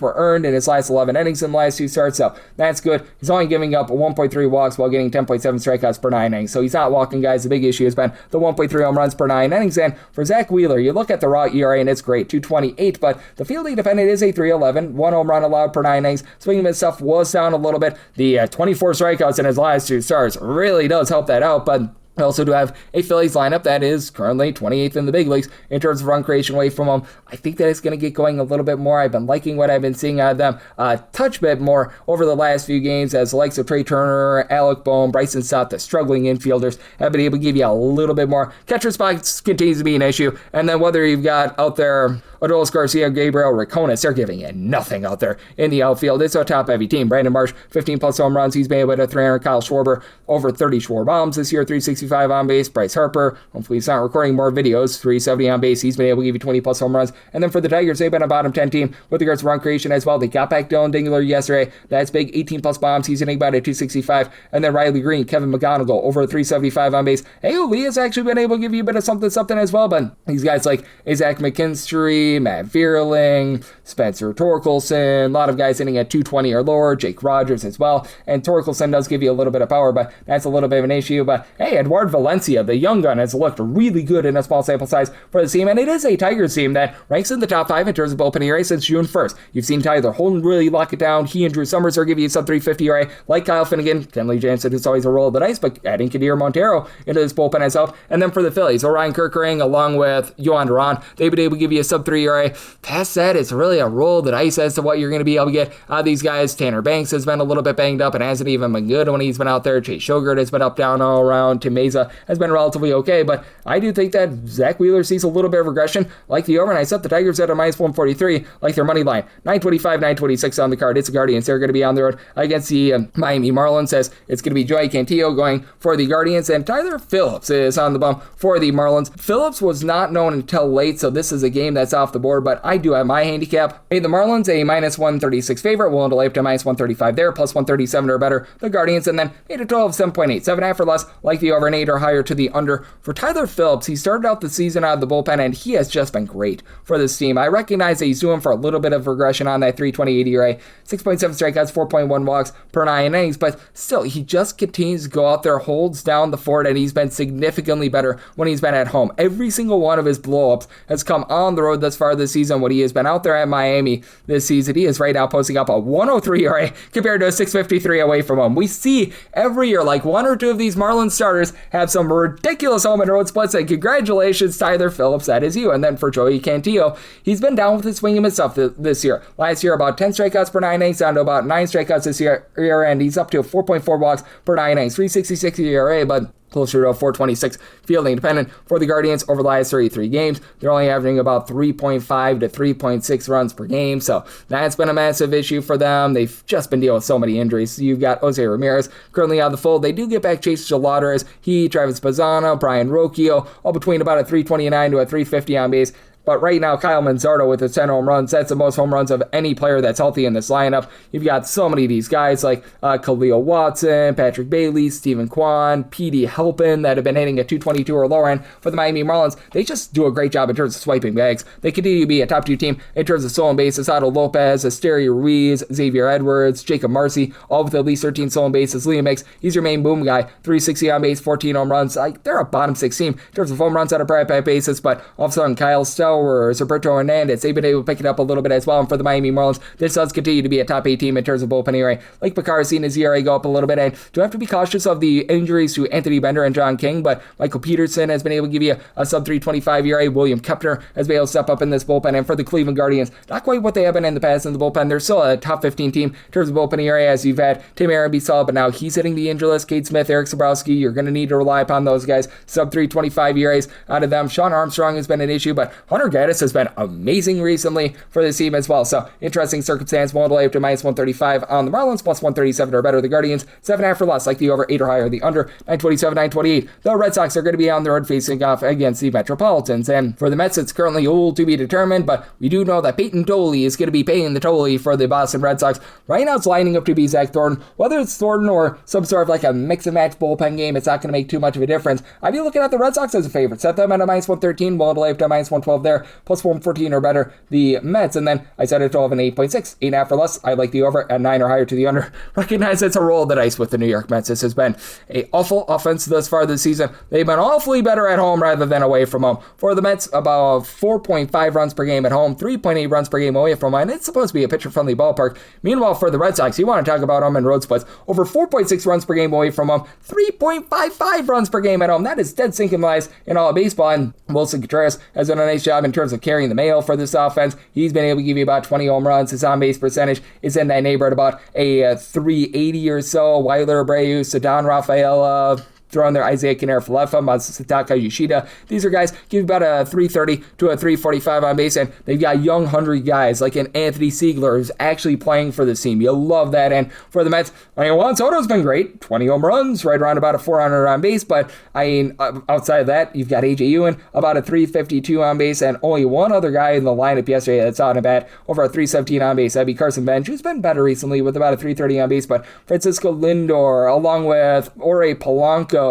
were earned in his last 11 innings in the last 2 starts. So that's good. good. He's only giving up 1.3 walks while getting 10.7 strikeouts per 9 innings. So he's not walking guys. The big issue has been the 1.3 home runs per 9 innings. And for Zach Wheeler, you look at the raw ERA and it's great, 2.28, but the fielding dependent is a 3.11, 1 home run allowed per 9 innings. Swinging miss stuff was down a little bit. The 24 strikeouts in his last 2 starts really does help that out, but we also do have a Phillies lineup that is currently 28th in the big leagues in terms of run creation away from them. I think that it's going to get going a little bit more. I've been liking what I've been seeing out of them a touch bit more over the last few games as the likes of Trey Turner, Alec Bohm, Bryson Stott, the struggling infielders, have been able to give you a little bit more. Catcher spots continues to be an issue. And then whether you've got out there Adolis Garcia, Gabriel Raconis, they're giving you nothing out there in the outfield. It's a top-heavy team. Brandon Marsh, 15-plus home runs. He's been able to 300. Kyle Schwarber, over 30 Schwarber bombs this year, 365 on base. Bryce Harper, hopefully he's not recording more videos, 370 on base. He's been able to give you 20-plus home runs. And then for the Tigers, they've been a bottom 10 team with regards to run creation as well. They got back Dylan Dingler yesterday. That's big, 18-plus bombs. He's hitting about a 265. And then Riley Green, Kevin McGonigal, over 375 on base. Ayo Lee has actually been able to give you a bit of something as well. But these guys like Isaac McKinstry, Matt Vierling, Spencer Torkelson, a lot of guys hitting at 220 or lower, Jake Rogers as well, and Torkelson does give you a little bit of power, but that's a little bit of an issue. But hey, Edward Valencia, the young gun, has looked really good in a small sample size for the team, and it is a Tigers team that ranks in the top 5 in terms of bullpen ERA since June 1st. You've seen Tyler Holden really lock it down. He and Drew Summers are giving you sub 350 ERA, like Kyle Finnegan, Kenley Jansen, who's always a roll of the dice, but adding Kadir Montero into this bullpen has helped. And then for the Phillies, Orion Kirkering along with Yohan Duran, they've been able to give you a sub 3 ERA. Past that, it's really a roll of the dice as to what you're going to be able to get out of these guys. Tanner Banks has been a little bit banged up and hasn't even been good when he's been out there. Chase Shogert has been up, down, all around. Tim Meza has been relatively okay, but I do think that Zach Wheeler sees a little bit of regression. Like the over, and I set the Tigers at a minus 143, like their money line. 925, 926 on the card. It's the Guardians. They're going to be on the road against the Miami Marlins. Says it's going to be Joey Cantillo going for the Guardians, and Tyler Phillips is on the bump for the Marlins. Phillips was not known until late, so this is a game that's off the board, but I do have my handicap. The Marlins, a minus 136 favorite, willing to lay up to minus 135 there, plus 137 or better. The Guardians, and then made a total of 7.8, 7.5 or less, like the over, and 8 or higher to the under. For Tyler Phillips, he started out the season out of the bullpen, and he has just been great for this team. I recognize that he's doing for a little bit of regression on that 328 ERA, 6.7 strikeouts, 4.1 walks per 9 innings, but still, he just continues to go out there, holds down the fort, and he's been significantly better when he's been at home. Every single one of his blow-ups has come on the road thus far this season. When he has been out there at Miami this season, he is right now posting up a 103 ERA compared to a 653 away from home. We see every year, like 1 or 2 of these Marlins starters have some ridiculous home and road splits, and congratulations, Tyler Phillips, that is you. And then for Joey Cantillo, he's been down with his swing and miss stuff this year. Last year, about 10 strikeouts per 9 innings, down to about 9 strikeouts this year, and he's up to 4.4 walks per 9 innings, 366 ERA, but closer to a 426 fielding dependent for the Guardians over the last 33 games. They're only averaging about 3.5 to 3.6 runs per game, so that's been a massive issue for them. They've just been dealing with so many injuries. You've got Jose Ramirez currently out of the fold. They do get back Chase Gelato, Travis Bazzana, Brian Rocchio, all between about a 329 to a 350 on base. But right now, Kyle Manzardo with his 10 home runs, that's the most home runs of any player that's healthy in this lineup. You've got so many of these guys like Khalil Watson, Patrick Bailey, Stephen Kwan, P.D. Halpin that have been hitting a 222 or lower end for the Miami Marlins. They just do a great job in terms of swiping bags. They continue to be a top 2 team in terms of stolen bases. Otto Lopez, Asterio Ruiz, Xavier Edwards, Jacob Marcy, all with at least 13 stolen bases. Liam Mix, he's your main boom guy, 360 on base, 14 home runs. They're a bottom 6 team in terms of home runs out of private bases, but all of a sudden Kyle Stell or Roberto Hernandez, they've been able to pick it up a little bit as well. And for the Miami Marlins, this does continue to be a top 8 team in terms of bullpen ERA. Like Picard, seen his ERA go up a little bit, and do have to be cautious of the injuries to Anthony Bender and John King, but Michael Peterson has been able to give you a sub 325 ERA. William Kepner has been able to step up in this bullpen, and for the Cleveland Guardians, not quite what they have been in the past in the bullpen. They're still a top 15 team in terms of bullpen ERA, as you've had Tim Aaron be solid, but now he's hitting the injury list. Cade Smith, Eric Sabrowski, you're going to need to rely upon those guys. Sub 325 ERAs out of them. Sean Armstrong has been an issue, but Hunter Gaddis has been amazing recently for this team as well. So interesting circumstance. Won't delay up to minus 135 on the Marlins, plus 137 or better. The Guardians, 7.5 or less, like the over, 8 or higher. The under, 927, 928. The Red Sox are going to be on the road facing off against the Metropolitans. And for the Mets, it's currently old to be determined, but we do know that Peyton Tolley is going to be paying the Tolley for the Boston Red Sox. Right now, it's lining up to be Zach Thornton. Whether it's Thornton or some sort of like a mix and match bullpen game, it's not going to make too much of a difference. I'd be looking at the Red Sox as a favorite. Set them at a minus 113. Won't delay up to minus 112 there. there, plus 114 or better, the Mets. And then I set a total of an 8.6, 8.5 or less. I like the over at 9 or higher to the under. Recognize it's a roll of the dice with the New York Mets. This has been an awful offense thus far this season. They've been awfully better at home rather than away from home. For the Mets, about 4.5 runs per game at home, 3.8 runs per game away from home, and it's supposed to be a pitcher-friendly ballpark. Meanwhile, for the Red Sox, you want to talk about home and road splits, over 4.6 runs per game away from home, 3.55 runs per game at home. That is dead sinking lies in all of baseball, and Wilson Contreras has done a nice job in terms of carrying the mail for this offense. He's been able to give you about 20 home runs. His on-base percentage is in that neighborhood about a 380 or so. Weiler, Abreu, Cedon Rafaela, throw in there Isaiah Kiner-Falefa, Masataka Yoshida. These are guys give you about a 330 to a 345 on base, and they've got young, hungry guys like an Anthony Siegler who's actually playing for this team. You'll love that. And for the Mets, Juan Soto's been great. 20 home runs, right around about a 400 on base, but outside of that, you've got A.J. Ewan, about a 352 on base, and only one other guy in the lineup yesterday that's out at bat, over a 317 on base. That'd be Carson Bench, who's been better recently with about a 330 on base, but Francisco Lindor, along with Ore Polanco,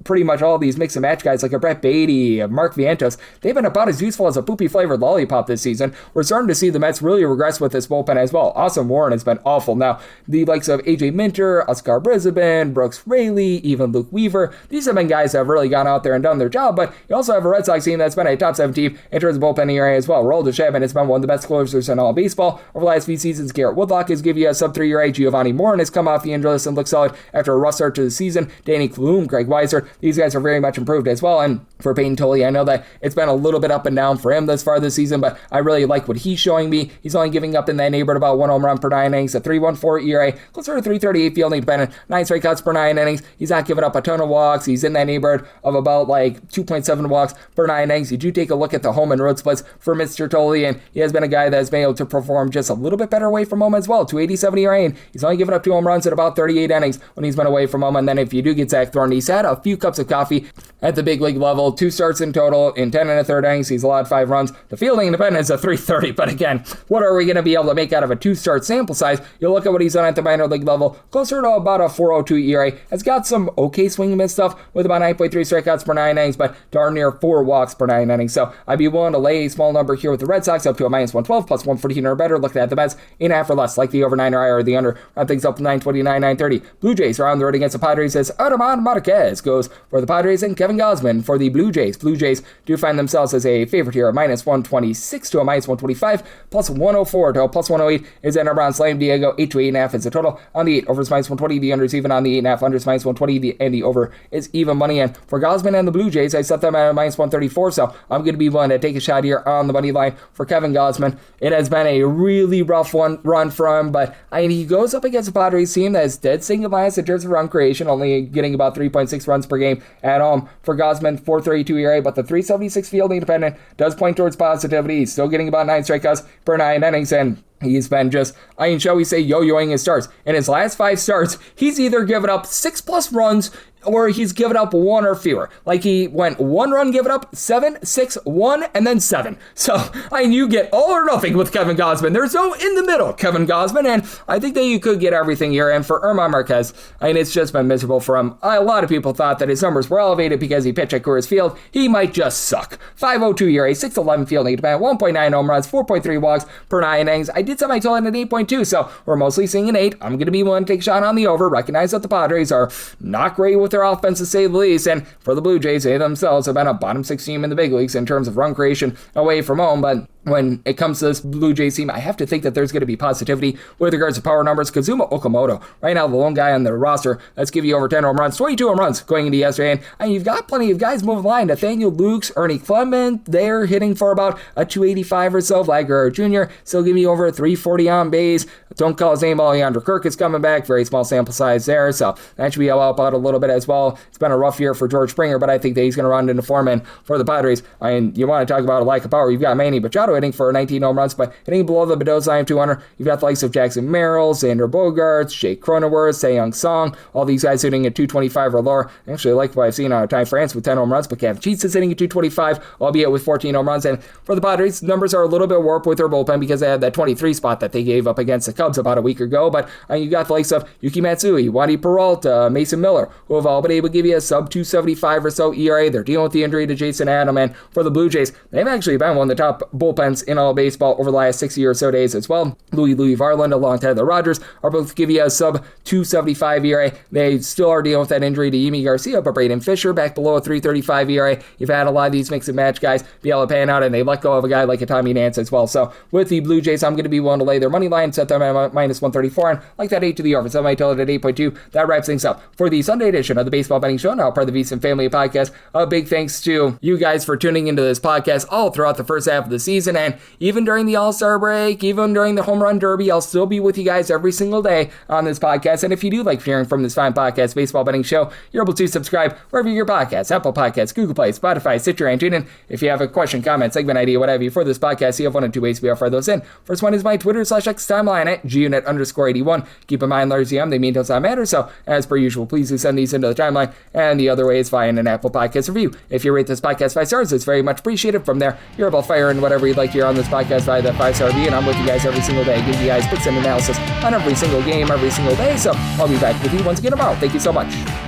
pretty much all these mix and match guys like a Brett Beatty, Mark Vientos, they've been about as useful as a poopy flavored lollipop this season. We're starting to see the Mets really regress with this bullpen as well. Austin Warren has been awful. Now, the likes of AJ Minter, Oscar Brisbane, Brooks Raley, even Luke Weaver, these have been guys that have really gone out there and done their job, but you also have a Red Sox team that's been a top 7 team in terms of bullpen ERA as well. Roald Chapman has been one of the best closers in all of baseball over the last few seasons. Garrett Woodlock has given you a sub-3 ERA. Giovanni Morin has come off the injury list and looks solid after a rough start to the season. Danny Klum, Greg Weiser, these guys are very much improved as well. And for Peyton Tully, I know that it's been a little bit up and down for him thus far this season, but I really like what he's showing me. He's only giving up in that neighborhood about 1 home run per 9 innings, a 3.14 ERA, closer to 3.38 fielding dependent, 9 strikeouts per 9 innings. He's not giving up a ton of walks. He's in that neighborhood of about like 2.7 walks per 9 innings. You do take a look at the home and road splits for Mr. Tully, and he has been a guy that's been able to perform just a little bit better away from home as well. 2.87 ERA, and he's only given up 2 home runs at about 38 innings when he's been away from home. And then if you do get Zach Thornton, he's had a few cups of coffee at the big league level, 2 starts in total in 10 1/3 innings. He's allowed 5 runs. The fielding independence is a 330, but again, what are we going to be able to make out of a 2-start sample size? You look at what he's done at the minor league level, closer to about a 4.02 ERA. Has got some okay swing and miss stuff with about 9.3 strikeouts per 9 innings, but darn near 4 walks per 9 innings. So I'd be willing to lay a small number here with the Red Sox up to a -112 plus 114 or better. Looking at the Mets, 8.5 or less, like the over 9 or higher or the under. Round things up to 929, 930. Blue Jays are on the road against the Padres as Adaman Marquez goes for the Padres and Kevin Gausman for the Blue Jays. Blue Jays do find themselves as a favorite here, a -126 to a -125, plus 104 to a plus 108 is Ender Brown, Slam Diego, 8 to 8.5 is the total. On the 8, over is -120, the under is even on the 8.5, under is -120, and the over is even money. And for Gausman and the Blue Jays, I set them at a -134, so I'm going to be willing to take a shot here on the money line for Kevin Gausman. It has been a really rough run for him, but he goes up against a Padres team that is dead single bias in terms of run creation, only getting about 3.6 runs per game at home. For Gausman, 4.32 ERA, but the 3.76 fielding independent does point towards positivity. He's still getting about 9 strikeouts per 9 innings, and he's been just, shall we say, yo-yoing his starts. In his last 5 starts, he's either given up 6+ runs or he's given up 1 or fewer. Like he went 1 run given up, 7, 6, 1, and then 7. So, you get all or nothing with Kevin Gausman. There's no in the middle, Kevin Gausman, and I think that you could get everything here. And for Germán Marquez, it's just been miserable for him. A lot of people thought that his numbers were elevated because he pitched at Coors Field. He might just suck. 5.02 ERA, 6.11 fielding dependent, 1.9 home runs, 4.3 walks per 9 innings. I did set my total at 8.2, so we're mostly seeing an 8. I'm going to be willing to take a shot on the over. Recognize that the Padres are not great with their offense, to say the least, and for the Blue Jays, they themselves have been a bottom 6 team in the big leagues in terms of run creation away from home, but when it comes to this Blue Jays team, I have to think that there's going to be positivity with regards to power numbers. Kazuma Okamoto, right now the lone guy on the roster, let's give you over 10 home runs, 22 home runs going into yesterday, and you've got plenty of guys moving the line. Nathaniel Lukes, Ernie Clement, they're hitting for about a 285 or so. Vlad Guerrero Jr. still giving you over a 340 on base. Don't call his name, Alejandro Kirk is coming back, very small sample size there, so that should be help out a little bit as well. It's been a rough year for George Springer, but I think that he's going to run into form. And for the Padres, you want to talk about a lack of power, you've got Manny Machado hitting for 19 home runs, but hitting below the Mendoza line of 200, you've got the likes of Jackson Merrill, Xander Bogaerts, Jake Cronenworth, Tae-Young Song, all these guys hitting at 225 or lower. I actually like what I've seen on Ty France with 10 home runs, but Kevin Cheats is hitting at 225, albeit with 14 home runs. And for the Padres, numbers are a little bit warped with their bullpen because they had that 23 spot that they gave up against the Cubs about a week ago. But you got the likes of Yuki Matsui, Wandy Peralta, Mason Miller, who have all been able to give you a sub 275 or so ERA. They're dealing with the injury to Jason Adam. And for the Blue Jays, they've actually been one of the top bullpens in all baseball over the last 60 or so days as well. Louis Varland alongside the Rogers are both give you a sub 275 ERA. They still are dealing with that injury to Yimi Garcia, but Braden Fisher back below a 335 ERA. You've had a lot of these mix and match guys be able to pan out, and they let go of a guy like a Tommy Nance as well. So with the Blue Jays, I'm going to be willing to lay their money line, set them at minus 134, and like that 8 to the over. So I might tell it at 8.2. That wraps things up for the Sunday edition of the Baseball Betting Show, now part of the VSiN Family Podcast. A big thanks to you guys for tuning into this podcast all throughout the first half of the season, and even during the All-Star break, even during the Home Run Derby, I'll still be with you guys every single day on this podcast. And if you do like hearing from this fine podcast, Baseball Betting Show, you're able to subscribe wherever you get your podcasts, Apple Podcasts, Google Play, Spotify, Stitcher, and TuneIn. If you have a question, comment, segment idea, whatever you for this podcast, you have one of two ways we offer those in. First one is my Twitter/X timeline at gunit_81. Keep in mind, letters EM, they mean does not matter. So as per usual, please do send these into the timeline. And the other way is via an Apple Podcast review. If you rate this podcast 5 stars, it's very much appreciated. From there, you're able to fire in whatever you'd like to hear on this podcast via that 5-star review. And I'm with you guys every single day, giving you guys picks and analysis on every single game, every single day. So I'll be back with you once again tomorrow. Thank you so much.